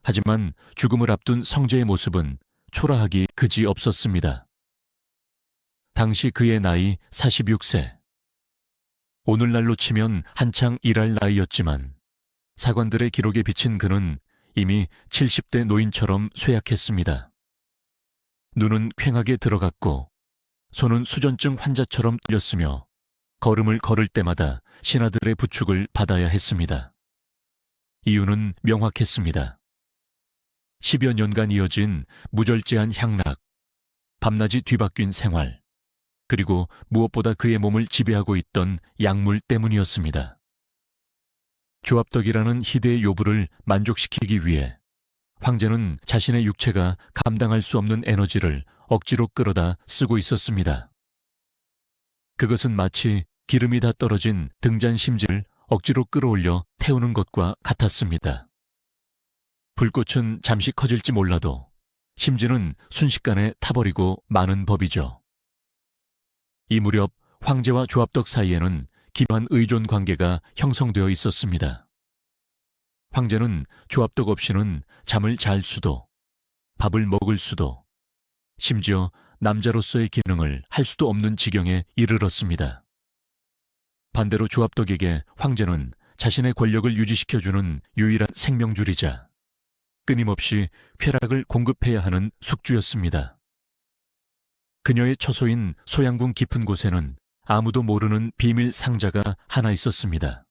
하지만 죽음을 앞둔 성제의 모습은 초라하기 그지 없었습니다. 당시 그의 나이 46세. 오늘날로 치면 한창 일할 나이였지만 사관들의 기록에 비친 그는 이미 70대 노인처럼 쇠약했습니다. 눈은 퀭하게 들어갔고 손은 수전증 환자처럼 떨렸으며 걸음을 걸을 때마다 신하들의 부축을 받아야 했습니다. 이유는 명확했습니다. 10여 년간 이어진 무절제한 향락, 밤낮이 뒤바뀐 생활, 그리고 무엇보다 그의 몸을 지배하고 있던 약물 때문이었습니다. 조압덕이라는 희대의 요부를 만족시키기 위해 황제는 자신의 육체가 감당할 수 없는 에너지를 억지로 끌어다 쓰고 있었습니다. 그것은 마치 기름이 다 떨어진 등잔 심지를 억지로 끌어올려 태우는 것과 같았습니다. 불꽃은 잠시 커질지 몰라도 심지는 순식간에 타버리고 마는 법이죠. 이 무렵 황제와 조압덕 사이에는 기묘한 의존 관계가 형성되어 있었습니다. 황제는 조압덕 없이는 잠을 잘 수도, 밥을 먹을 수도, 심지어 남자로서의 기능을 할 수도 없는 지경에 이르렀습니다. 반대로 조압덕에게 황제는 자신의 권력을 유지시켜주는 유일한 생명줄이자 끊임없이 쾌락을 공급해야 하는 숙주였습니다. 그녀의 처소인 소양궁 깊은 곳에는 아무도 모르는 비밀 상자가 하나 있었습니다.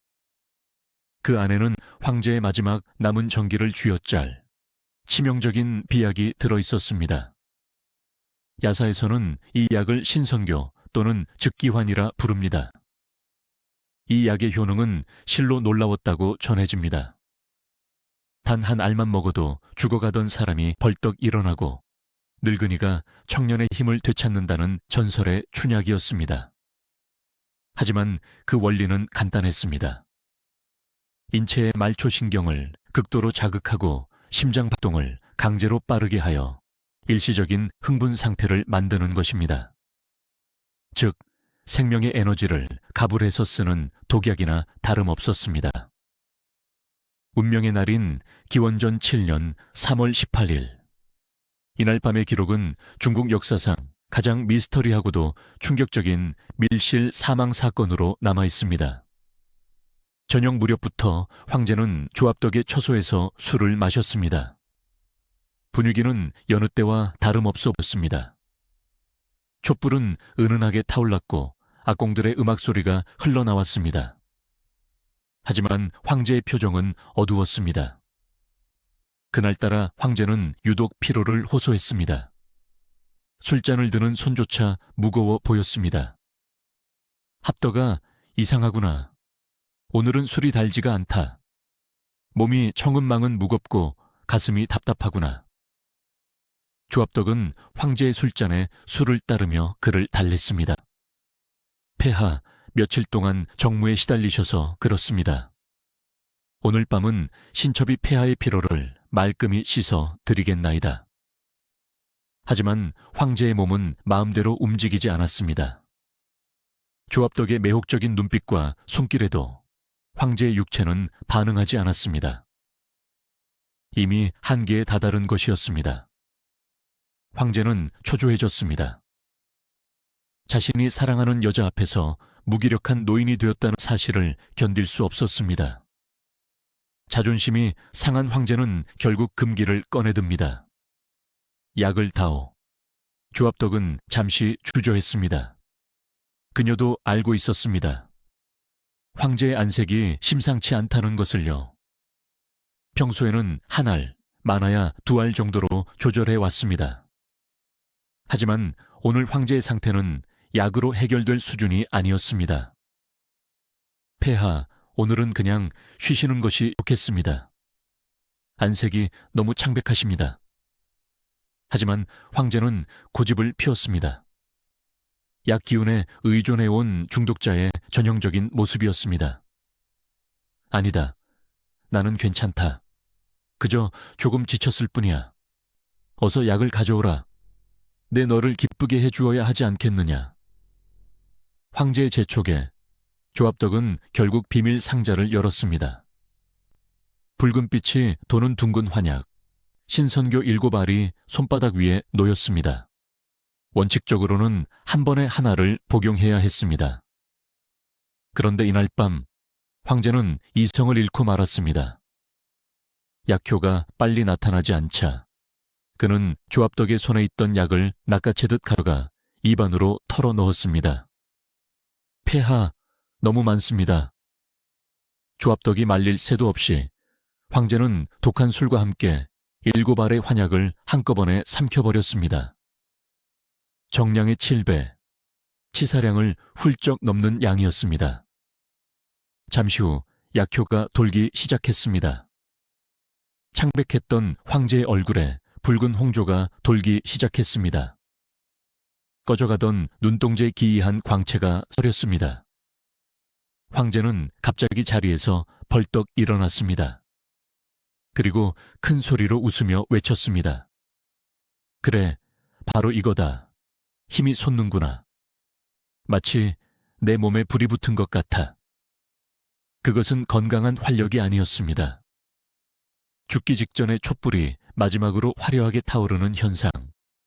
그 안에는 황제의 마지막 남은 정기를 쥐어짤 치명적인 비약이 들어있었습니다. 야사에서는 이 약을 신선교 또는 즉기환이라 부릅니다. 이 약의 효능은 실로 놀라웠다고 전해집니다. 단 한 알만 먹어도 죽어가던 사람이 벌떡 일어나고 늙은이가 청년의 힘을 되찾는다는 전설의 춘약이었습니다. 하지만 그 원리는 간단했습니다. 인체의 말초신경을 극도로 자극하고 심장 박동을 강제로 빠르게 하여 일시적인 흥분 상태를 만드는 것입니다. 즉, 생명의 에너지를 가불해서 쓰는 독약이나 다름없었습니다. 운명의 날인 기원전 7년 3월 18일. 이날 밤의 기록은 중국 역사상 가장 미스터리하고도 충격적인 밀실 사망 사건으로 남아 있습니다. 저녁 무렵부터 황제는 조합덕의 처소에서 술을 마셨습니다. 분위기는 여느 때와 다름없어 보였습니다. 촛불은 은은하게 타올랐고 악공들의 음악 소리가 흘러나왔습니다. 하지만 황제의 표정은 어두웠습니다. 그날따라 황제는 유독 피로를 호소했습니다. 술잔을 드는 손조차 무거워 보였습니다. 합덕아, 이상하구나. 오늘은 술이 달지가 않다. 몸이 청은망은 무겁고 가슴이 답답하구나. 조합덕은 황제의 술잔에 술을 따르며 그를 달랬습니다. 폐하, 며칠 동안 정무에 시달리셔서 그렇습니다. 오늘 밤은 신첩이 폐하의 피로를 말끔히 씻어 드리겠나이다. 하지만 황제의 몸은 마음대로 움직이지 않았습니다. 조합덕의 매혹적인 눈빛과 손길에도 황제의 육체는 반응하지 않았습니다. 이미 한계에 다다른 것이었습니다. 황제는 초조해졌습니다. 자신이 사랑하는 여자 앞에서 무기력한 노인이 되었다는 사실을 견딜 수 없었습니다. 자존심이 상한 황제는 결국 금기를 꺼내듭니다. 약을 다오. 조합덕은 잠시 주저했습니다. 그녀도 알고 있었습니다. 황제의 안색이 심상치 않다는 것을요. 평소에는 한 알, 많아야 두 알 정도로 조절해 왔습니다. 하지만 오늘 황제의 상태는 약으로 해결될 수준이 아니었습니다. 폐하, 오늘은 그냥 쉬시는 것이 좋겠습니다. 안색이 너무 창백하십니다. 하지만 황제는 고집을 피웠습니다. 약 기운에 의존해온 중독자의 전형적인 모습이었습니다. 아니다. 나는 괜찮다. 그저 조금 지쳤을 뿐이야. 어서 약을 가져오라. 내 너를 기쁘게 해주어야 하지 않겠느냐. 황제의 재촉에 조합덕은 결국 비밀 상자를 열었습니다. 붉은 빛이 도는 둥근 환약, 신선교 7알이 손바닥 위에 놓였습니다. 원칙적으로는 한 번에 하나를 복용해야 했습니다. 그런데 이날 밤 황제는 이성을 잃고 말았습니다. 약효가 빨리 나타나지 않자 그는 조합덕의 손에 있던 약을 낚아채듯 가져가 입안으로 털어 넣었습니다. 폐하, 너무 많습니다. 조합덕이 말릴 새도 없이 황제는 독한 술과 함께 7알의 환약을 한꺼번에 삼켜버렸습니다. 정량의 7배, 치사량을 훌쩍 넘는 양이었습니다. 잠시 후 약효가 돌기 시작했습니다. 창백했던 황제의 얼굴에 붉은 홍조가 돌기 시작했습니다. 꺼져가던 눈동자의 기이한 광채가 서렸습니다. 황제는 갑자기 자리에서 벌떡 일어났습니다. 그리고 큰 소리로 웃으며 외쳤습니다. 그래, 바로 이거다. 힘이 솟는구나. 마치 내 몸에 불이 붙은 것 같아. 그것은 건강한 활력이 아니었습니다. 죽기 직전의 촛불이 마지막으로 화려하게 타오르는 현상,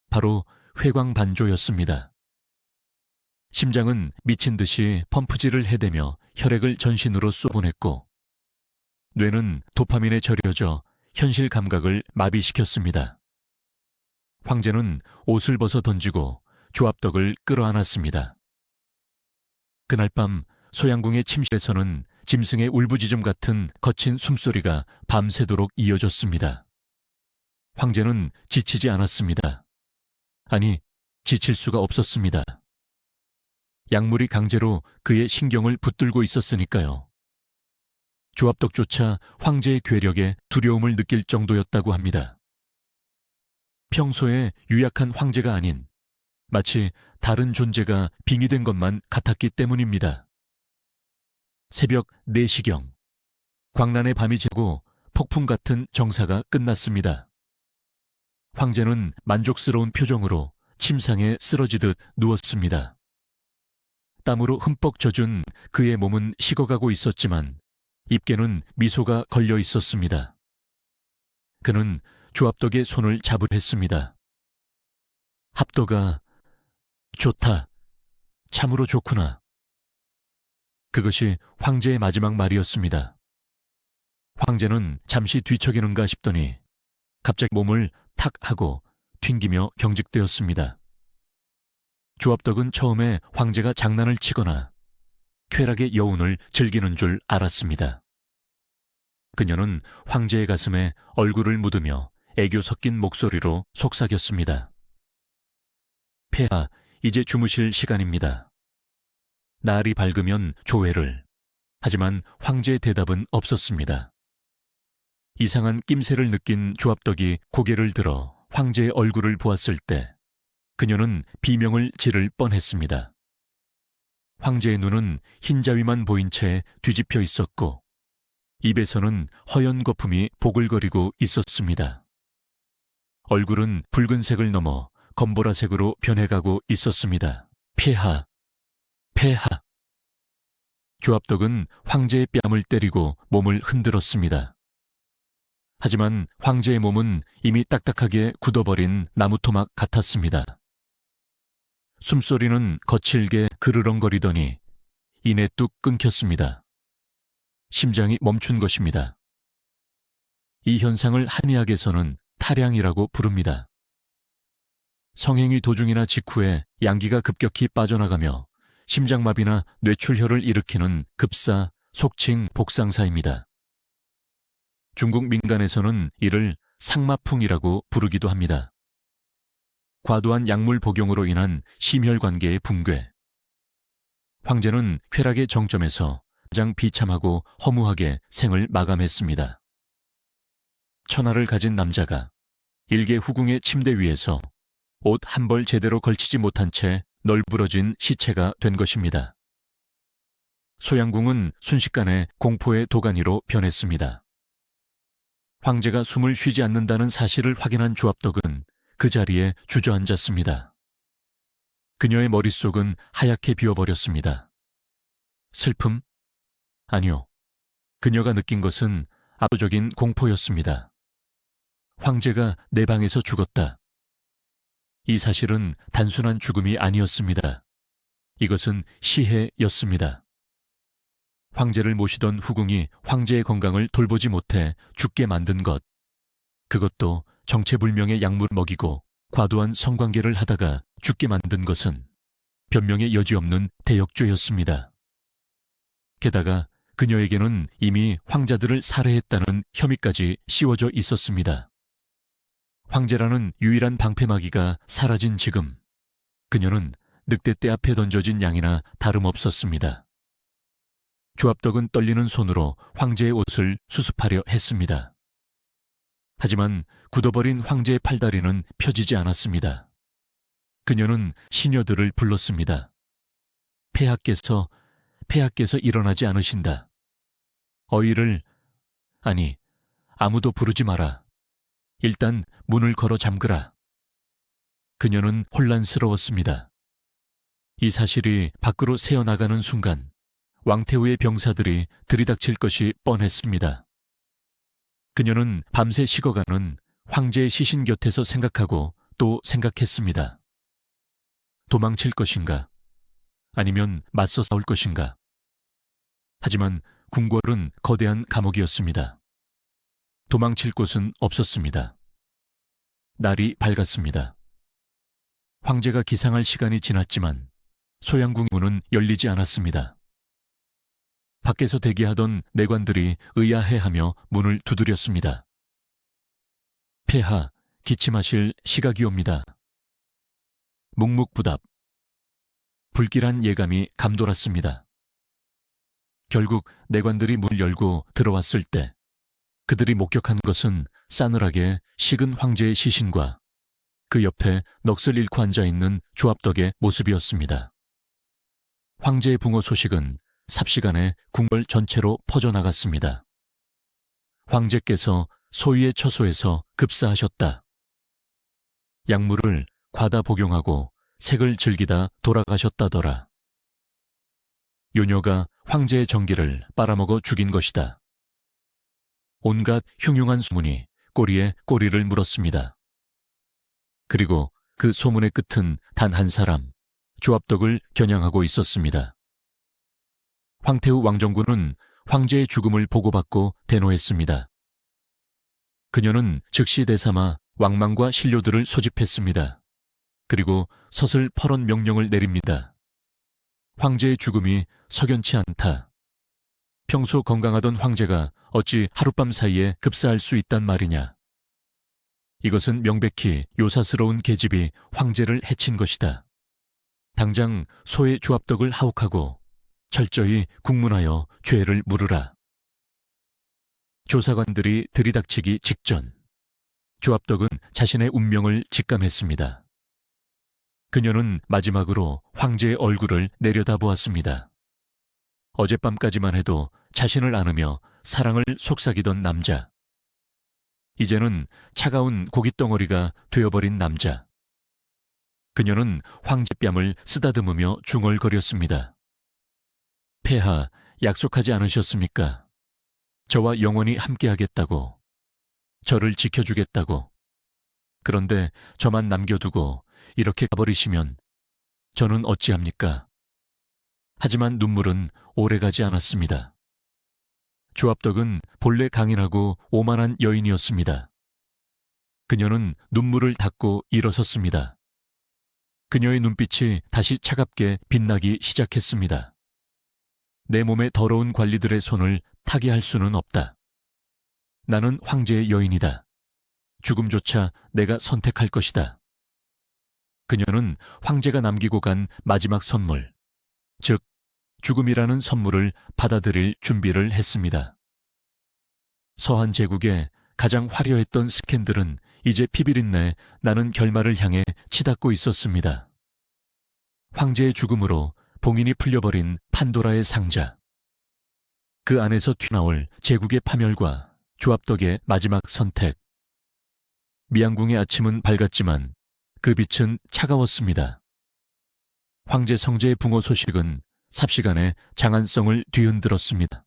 바로 회광반조였습니다. 심장은 미친 듯이 펌프질을 해대며 혈액을 전신으로 쏘보냈고 뇌는 도파민에 절여져 현실 감각을 마비시켰습니다. 황제는 옷을 벗어 던지고 조합덕을 끌어안았습니다. 그날 밤 소양궁의 침실에서는 짐승의 울부짖음 같은 거친 숨소리가 밤새도록 이어졌습니다. 황제는 지치지 않았습니다. 아니, 지칠 수가 없었습니다. 약물이 강제로 그의 신경을 붙들고 있었으니까요. 조합덕조차 황제의 괴력에 두려움을 느낄 정도였다고 합니다. 평소에 유약한 황제가 아닌 마치 다른 존재가 빙의된 것만 같았기 때문입니다. 새벽 4시경, 광란의 밤이 지고 폭풍 같은 정사가 끝났습니다. 황제는 만족스러운 표정으로 침상에 쓰러지듯 누웠습니다. 땀으로 흠뻑 젖은 그의 몸은 식어가고 있었지만 입께는 미소가 걸려 있었습니다. 그는 조합덕의 손을 잡으려 했습니다. 합덕아, 좋다. 참으로 좋구나. 그것이 황제의 마지막 말이었습니다. 황제는 잠시 뒤척이는가 싶더니 갑자기 몸을 탁 하고 튕기며 경직되었습니다. 조합덕은 처음에 황제가 장난을 치거나 쾌락의 여운을 즐기는 줄 알았습니다. 그녀는 황제의 가슴에 얼굴을 묻으며 애교 섞인 목소리로 속삭였습니다. 폐하, 이제 주무실 시간입니다. 날이 밝으면 조회를. 하지만 황제의 대답은 없었습니다. 이상한 낌새를 느낀 조합덕이 고개를 들어 황제의 얼굴을 보았을 때 그녀는 비명을 지를 뻔했습니다. 황제의 눈은 흰자위만 보인 채 뒤집혀 있었고 입에서는 허연 거품이 보글거리고 있었습니다. 얼굴은 붉은색을 넘어 검보라색으로 변해가고 있었습니다. 폐하, 폐하. 조합덕은 황제의 뺨을 때리고 몸을 흔들었습니다. 하지만 황제의 몸은 이미 딱딱하게 굳어버린 나무토막 같았습니다. 숨소리는 거칠게 그르렁거리더니 이내 뚝 끊겼습니다. 심장이 멈춘 것입니다. 이 현상을 한의학에서는 탈양이라고 부릅니다. 성행위 도중이나 직후에 양기가 급격히 빠져나가며 심장마비나 뇌출혈을 일으키는 급사, 속칭 복상사입니다. 중국 민간에서는 이를 상마풍이라고 부르기도 합니다. 과도한 약물 복용으로 인한 심혈관계의 붕괴. 황제는 쾌락의 정점에서 가장 비참하고 허무하게 생을 마감했습니다. 천하를 가진 남자가 일개 후궁의 침대 위에서 옷 한 벌 제대로 걸치지 못한 채 널브러진 시체가 된 것입니다. 소양궁은 순식간에 공포의 도가니로 변했습니다. 황제가 숨을 쉬지 않는다는 사실을 확인한 조합덕은 그 자리에 주저앉았습니다. 그녀의 머릿속은 하얗게 비어버렸습니다. 슬픔? 아니요. 그녀가 느낀 것은 압도적인 공포였습니다. 황제가 내 방에서 죽었다. 이 사실은 단순한 죽음이 아니었습니다. 이것은 시해였습니다. 황제를 모시던 후궁이 황제의 건강을 돌보지 못해 죽게 만든 것. 그것도 정체불명의 약물을 먹이고 과도한 성관계를 하다가 죽게 만든 것은 변명의 여지 없는 대역죄였습니다. 게다가 그녀에게는 이미 황자들을 살해했다는 혐의까지 씌워져 있었습니다. 황제라는 유일한 방패막이가 사라진 지금 그녀는 늑대떼 앞에 던져진 양이나 다름없었습니다. 조합덕은 떨리는 손으로 황제의 옷을 수습하려 했습니다. 하지만 굳어버린 황제의 팔다리는 펴지지 않았습니다. 그녀는 시녀들을 불렀습니다. 폐하께서 일어나지 않으신다. 어이를, 아니, 아무도 부르지 마라. 일단 문을 걸어 잠그라. 그녀는 혼란스러웠습니다. 이 사실이 밖으로 새어나가는 순간 왕태후의 병사들이 들이닥칠 것이 뻔했습니다. 그녀는 밤새 식어가는 황제의 시신 곁에서 생각하고 또 생각했습니다. 도망칠 것인가? 아니면 맞서 싸울 것인가? 하지만 궁궐은 거대한 감옥이었습니다. 도망칠 곳은 없었습니다. 날이 밝았습니다. 황제가 기상할 시간이 지났지만 소양궁 문은 열리지 않았습니다. 밖에서 대기하던 내관들이 의아해하며 문을 두드렸습니다. 폐하, 기침하실 시각이옵니다. 묵묵부답. 불길한 예감이 감돌았습니다. 결국 내관들이 문을 열고 들어왔을 때 그들이 목격한 것은 싸늘하게 식은 황제의 시신과 그 옆에 넋을 잃고 앉아있는 조합덕의 모습이었습니다. 황제의 붕어 소식은 삽시간에 궁궐 전체로 퍼져나갔습니다. 황제께서 소위의 처소에서 급사하셨다. 약물을 과다 복용하고 색을 즐기다 돌아가셨다더라. 요녀가 황제의 정기를 빨아먹어 죽인 것이다. 온갖 흉흉한 소문이 꼬리에 꼬리를 물었습니다. 그리고 그 소문의 끝은 단 한 사람, 조합덕을 겨냥하고 있었습니다. 황태우 왕정군은 황제의 죽음을 보고받고 대노했습니다. 그녀는 즉시 대삼아 왕망과 신료들을 소집했습니다. 그리고 서슬 퍼런 명령을 내립니다. 황제의 죽음이 석연치 않다. 평소 건강하던 황제가 어찌 하룻밤 사이에 급사할 수 있단 말이냐. 이것은 명백히 요사스러운 계집이 황제를 해친 것이다. 당장 소의 조합덕을 하옥하고 철저히 국문하여 죄를 물으라. 조사관들이 들이닥치기 직전 조합덕은 자신의 운명을 직감했습니다. 그녀는 마지막으로 황제의 얼굴을 내려다보았습니다. 어젯밤까지만 해도 자신을 안으며 사랑을 속삭이던 남자. 이제는 차가운 고깃덩어리가 되어버린 남자. 그녀는 황제 뺨을 쓰다듬으며 중얼거렸습니다. 폐하, 약속하지 않으셨습니까? 저와 영원히 함께하겠다고. 저를 지켜주겠다고. 그런데 저만 남겨두고 이렇게 가버리시면 저는 어찌합니까? 하지만 눈물은 오래가지 않았습니다. 조합덕은 본래 강인하고 오만한 여인이었습니다. 그녀는 눈물을 닦고 일어섰습니다. 그녀의 눈빛이 다시 차갑게 빛나기 시작했습니다. 내 몸의 더러운 관리들의 손을 타게 할 수는 없다. 나는 황제의 여인이다. 죽음조차 내가 선택할 것이다. 그녀는 황제가 남기고 간 마지막 선물, 즉 죽음이라는 선물을 받아들일 준비를 했습니다. 서한 제국의 가장 화려했던 스캔들은 이제 피비린내 나는 결말을 향해 치닫고 있었습니다. 황제의 죽음으로 봉인이 풀려버린 판도라의 상자. 그 안에서 튀나올 제국의 파멸과 조합덕의 마지막 선택. 미양궁의 아침은 밝았지만 그 빛은 차가웠습니다. 황제 성제의 붕어 소식은 삽시간에 장안성을 뒤흔들었습니다.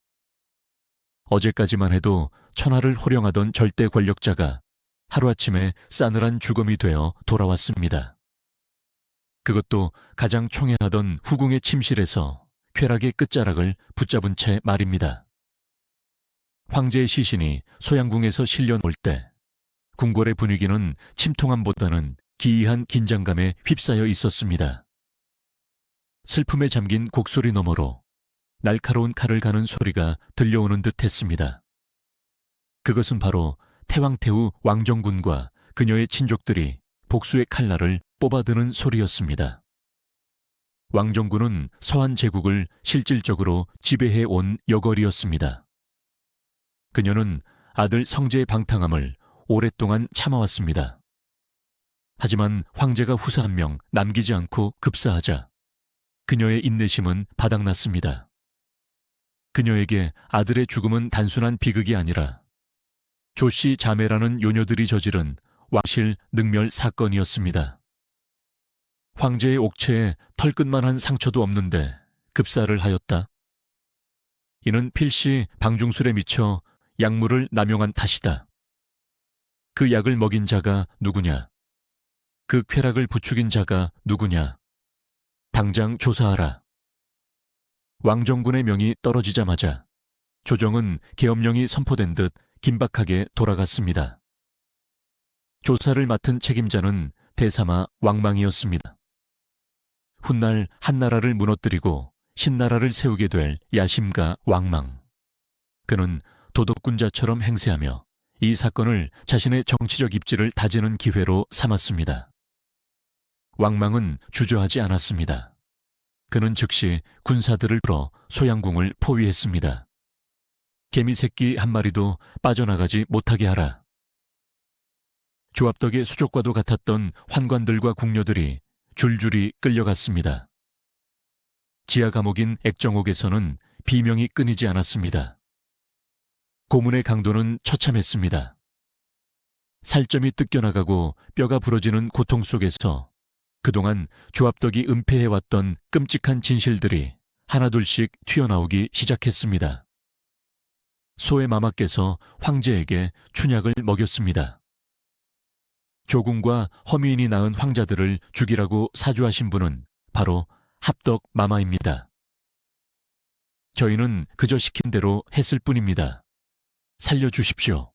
어제까지만 해도 천하를 호령하던 절대 권력자가 하루아침에 싸늘한 죽음이 되어 돌아왔습니다. 그것도 가장 총애하던 후궁의 침실에서 쾌락의 끝자락을 붙잡은 채 말입니다. 황제의 시신이 소양궁에서 실려올 때 궁궐의 분위기는 침통함보다는 기이한 긴장감에 휩싸여 있었습니다. 슬픔에 잠긴 곡소리 너머로 날카로운 칼을 가는 소리가 들려오는 듯 했습니다. 그것은 바로 태왕태후 왕정군과 그녀의 친족들이 복수의 칼날을 뽑아드는 소리였습니다. 왕정군은 서한 제국을 실질적으로 지배해 온 여걸이었습니다. 그녀는 아들 성제의 방탕함을 오랫동안 참아왔습니다. 하지만 황제가 후사 한 명 남기지 않고 급사하자 그녀의 인내심은 바닥났습니다. 그녀에게 아들의 죽음은 단순한 비극이 아니라 조씨 자매라는 요녀들이 저지른 왕실 능멸 사건이었습니다. 황제의 옥체에 털끝만한 상처도 없는데 급사를 하였다. 이는 필시 방중술에 미쳐 약물을 남용한 탓이다. 그 약을 먹인 자가 누구냐? 그 쾌락을 부추긴 자가 누구냐? 당장 조사하라. 왕정군의 명이 떨어지자마자 조정은 계엄령이 선포된 듯 긴박하게 돌아갔습니다. 조사를 맡은 책임자는 대사마 왕망이었습니다. 훗날 한나라를 무너뜨리고 신나라를 세우게 될 야심가 왕망. 그는 도덕군자처럼 행세하며 이 사건을 자신의 정치적 입지를 다지는 기회로 삼았습니다. 왕망은 주저하지 않았습니다. 그는 즉시 군사들을 풀어 소양궁을 포위했습니다. 개미 새끼 한 마리도 빠져나가지 못하게 하라. 조압덕의 수족과도 같았던 환관들과 궁녀들이 줄줄이 끌려갔습니다. 지하 감옥인 액정옥에서는 비명이 끊이지 않았습니다. 고문의 강도는 처참했습니다. 살점이 뜯겨나가고 뼈가 부러지는 고통 속에서 그동안 조압덕이 은폐해왔던 끔찍한 진실들이 하나둘씩 튀어나오기 시작했습니다. 소의 마마께서 황제에게 춘약을 먹였습니다. 조궁과 허미인이 낳은 황자들을 죽이라고 사주하신 분은 바로 합덕 마마입니다. 저희는 그저 시킨 대로 했을 뿐입니다. 살려주십시오.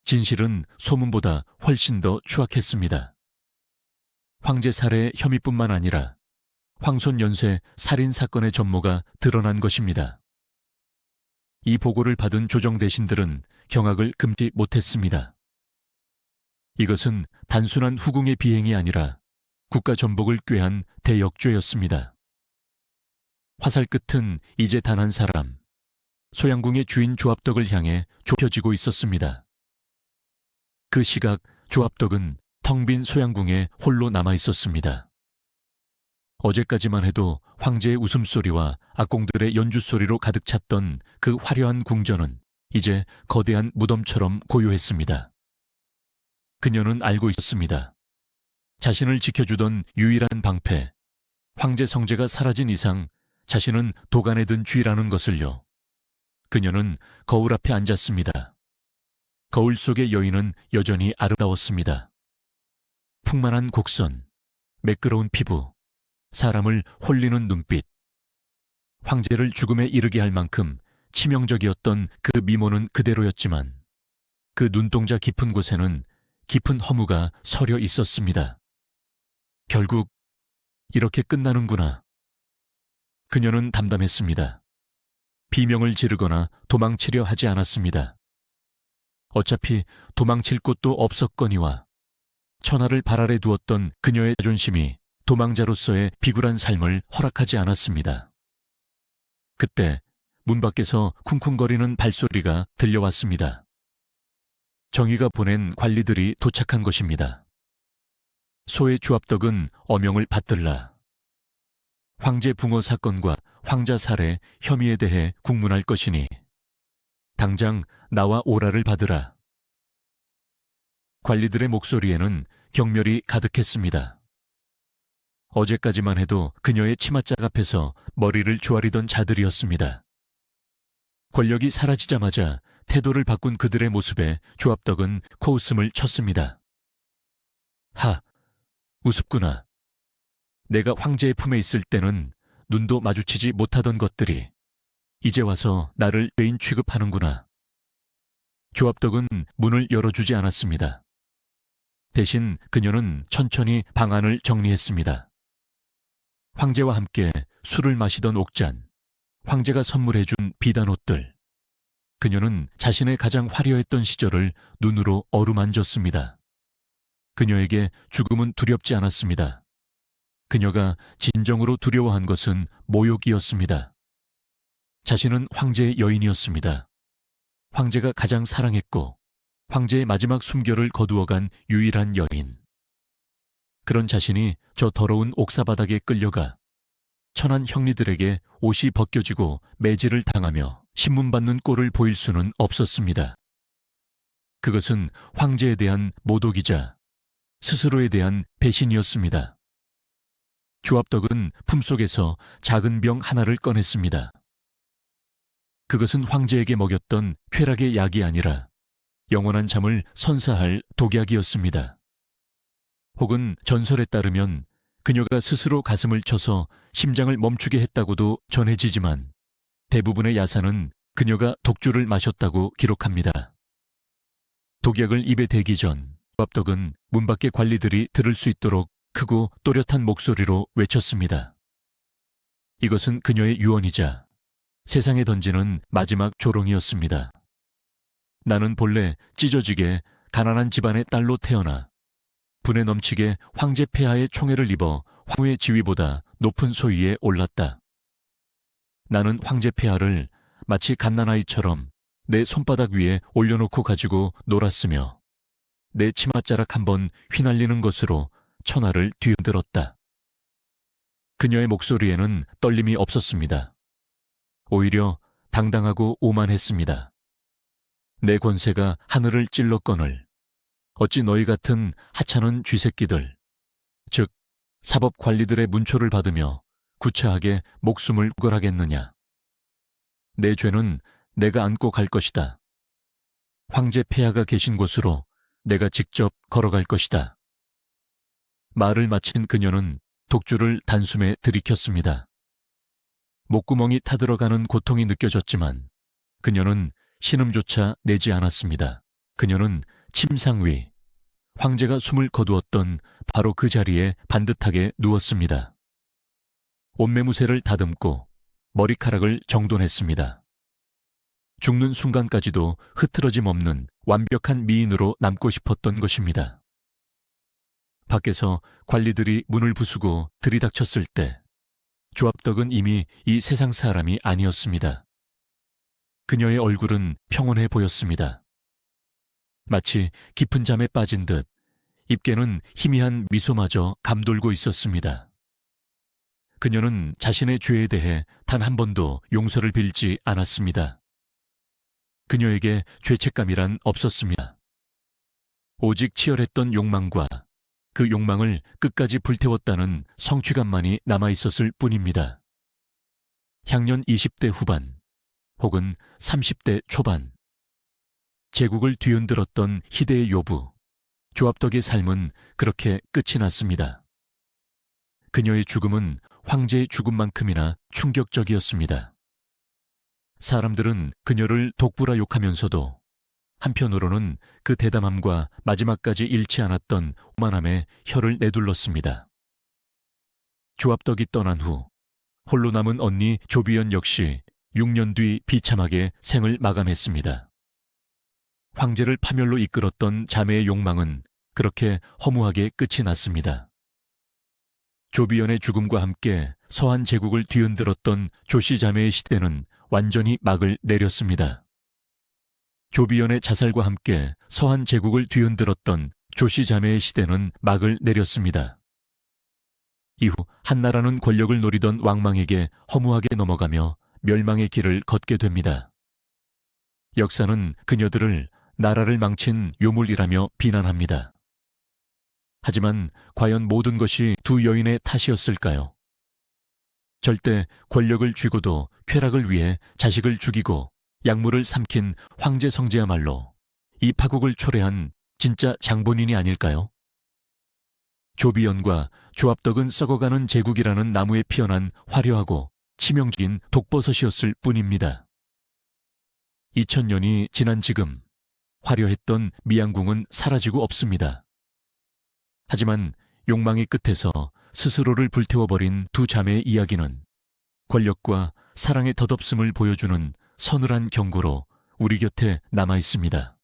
진실은 소문보다 훨씬 더 추악했습니다. 황제 살해 혐의뿐만 아니라 황손 연쇄 살인 사건의 전모가 드러난 것입니다. 이 보고를 받은 조정 대신들은 경악을 금치 못했습니다. 이것은 단순한 후궁의 비행이 아니라 국가 전복을 꾀한 대역죄였습니다. 화살 끝은 이제 단 한 사람, 소양궁의 주인 조압덕을 향해 좁혀지고 있었습니다. 그 시각 조압덕은 텅 빈 소양궁에 홀로 남아 있었습니다. 어제까지만 해도 황제의 웃음소리와 악공들의 연주소리로 가득 찼던 그 화려한 궁전은 이제 거대한 무덤처럼 고요했습니다. 그녀는 알고 있었습니다. 자신을 지켜주던 유일한 방패, 황제 성제가 사라진 이상 자신은 도간에 든 쥐라는 것을요. 그녀는 거울 앞에 앉았습니다. 거울 속의 여인은 여전히 아름다웠습니다. 풍만한 곡선, 매끄러운 피부, 사람을 홀리는 눈빛. 황제를 죽음에 이르게 할 만큼 치명적이었던 그 미모는 그대로였지만 그 눈동자 깊은 곳에는 깊은 허무가 서려 있었습니다. 결국 이렇게 끝나는구나. 그녀는 담담했습니다. 비명을 지르거나 도망치려 하지 않았습니다. 어차피 도망칠 곳도 없었거니와 천하를 발 아래 두었던 그녀의 자존심이 도망자로서의 비굴한 삶을 허락하지 않았습니다. 그때 문 밖에서 쿵쿵거리는 발소리가 들려왔습니다. 정의가 보낸 관리들이 도착한 것입니다. 소의 조압덕은 어명을 받들라. 황제 붕어 사건과 황자 살해 혐의에 대해 국문할 것이니 당장 나와 오라를 받으라. 관리들의 목소리에는 경멸이 가득했습니다. 어제까지만 해도 그녀의 치맛짝 앞에서 머리를 조아리던 자들이었습니다. 권력이 사라지자마자 태도를 바꾼 그들의 모습에 조압덕은 코웃음을 쳤습니다. 하, 우습구나. 내가 황제의 품에 있을 때는 눈도 마주치지 못하던 것들이 이제 와서 나를 죄인 취급하는구나. 조압덕은 문을 열어주지 않았습니다. 대신 그녀는 천천히 방안을 정리했습니다. 황제와 함께 술을 마시던 옥잔, 황제가 선물해준 비단 옷들. 그녀는 자신의 가장 화려했던 시절을 눈으로 어루만졌습니다. 그녀에게 죽음은 두렵지 않았습니다. 그녀가 진정으로 두려워한 것은 모욕이었습니다. 자신은 황제의 여인이었습니다. 황제가 가장 사랑했고 황제의 마지막 숨결을 거두어간 유일한 여인. 그런 자신이 저 더러운 옥사바닥에 끌려가 천한 형리들에게 옷이 벗겨지고 매질을 당하며 신문받는 꼴을 보일 수는 없었습니다. 그것은 황제에 대한 모독이자 스스로에 대한 배신이었습니다. 조압덕은 품속에서 작은 병 하나를 꺼냈습니다. 그것은 황제에게 먹였던 쾌락의 약이 아니라 영원한 잠을 선사할 독약이었습니다. 혹은 전설에 따르면 그녀가 스스로 가슴을 쳐서 심장을 멈추게 했다고도 전해지지만 대부분의 야사는 그녀가 독주를 마셨다고 기록합니다. 독약을 입에 대기 전 조압덕은 문 밖의 관리들이 들을 수 있도록 크고 또렷한 목소리로 외쳤습니다. 이것은 그녀의 유언이자 세상에 던지는 마지막 조롱이었습니다. 나는 본래 찢어지게 가난한 집안의 딸로 태어나 분에 넘치게 황제 폐하의 총애를 입어 황후의 지위보다 높은 소위에 올랐다. 나는 황제 폐하를 마치 갓난아이처럼 내 손바닥 위에 올려놓고 가지고 놀았으며 내 치맛자락 한번 휘날리는 것으로 천하를 뒤흔들었다. 그녀의 목소리에는 떨림이 없었습니다. 오히려 당당하고 오만했습니다. 내 권세가 하늘을 찔렀거늘 어찌 너희 같은 하찮은 쥐새끼들, 즉 사법관리들의 문초를 받으며 구차하게 목숨을 구걸하겠느냐. 내 죄는 내가 안고 갈 것이다. 황제 폐하가 계신 곳으로 내가 직접 걸어갈 것이다. 말을 마친 그녀는 독주를 단숨에 들이켰습니다. 목구멍이 타들어가는 고통이 느껴졌지만 그녀는 신음조차 내지 않았습니다. 그녀는 침상 위, 황제가 숨을 거두었던 바로 그 자리에 반듯하게 누웠습니다. 옷매무새를 다듬고 머리카락을 정돈했습니다. 죽는 순간까지도 흐트러짐 없는 완벽한 미인으로 남고 싶었던 것입니다. 밖에서 관리들이 문을 부수고 들이닥쳤을 때 조합덕은 이미 이 세상 사람이 아니었습니다. 그녀의 얼굴은 평온해 보였습니다. 마치 깊은 잠에 빠진 듯 입계는 희미한 미소마저 감돌고 있었습니다. 그녀는 자신의 죄에 대해 단 한 번도 용서를 빌지 않았습니다. 그녀에게 죄책감이란 없었습니다. 오직 치열했던 욕망과 그 욕망을 끝까지 불태웠다는 성취감만이 남아있었을 뿐입니다. 향년 20대 후반 혹은 30대 초반, 제국을 뒤흔들었던 희대의 요부, 조합덕의 삶은 그렇게 끝이 났습니다. 그녀의 죽음은 황제의 죽음만큼이나 충격적이었습니다. 사람들은 그녀를 독부라 욕하면서도 한편으로는 그 대담함과 마지막까지 잃지 않았던 오만함에 혀를 내둘렀습니다. 조합덕이 떠난 후 홀로 남은 언니 조비연 역시 6년 뒤 비참하게 생을 마감했습니다. 황제를 파멸로 이끌었던 자매의 욕망은 그렇게 허무하게 끝이 났습니다. 조비연의 죽음과 함께 서한 제국을 뒤흔들었던 조씨 자매의 시대는 완전히 막을 내렸습니다. 조비연의 자살과 함께 서한 제국을 뒤흔들었던 조씨 자매의 시대는 막을 내렸습니다. 이후 한나라는 권력을 노리던 왕망에게 허무하게 넘어가며 멸망의 길을 걷게 됩니다. 역사는 그녀들을 나라를 망친 요물이라며 비난합니다. 하지만 과연 모든 것이 두 여인의 탓이었을까요? 절대 권력을 쥐고도 쾌락을 위해 자식을 죽이고 약물을 삼킨 황제 성제야말로 이 파국을 초래한 진짜 장본인이 아닐까요? 조비연과 조합덕은 썩어가는 제국이라는 나무에 피어난 화려하고 치명적인 독버섯이었을 뿐입니다. 2000년이 지난 지금 화려했던 미양궁은 사라지고 없습니다. 하지만 욕망의 끝에서 스스로를 불태워버린 두 자매의 이야기는 권력과 사랑의 덧없음을 보여주는 서늘한 경고로 우리 곁에 남아 있습니다.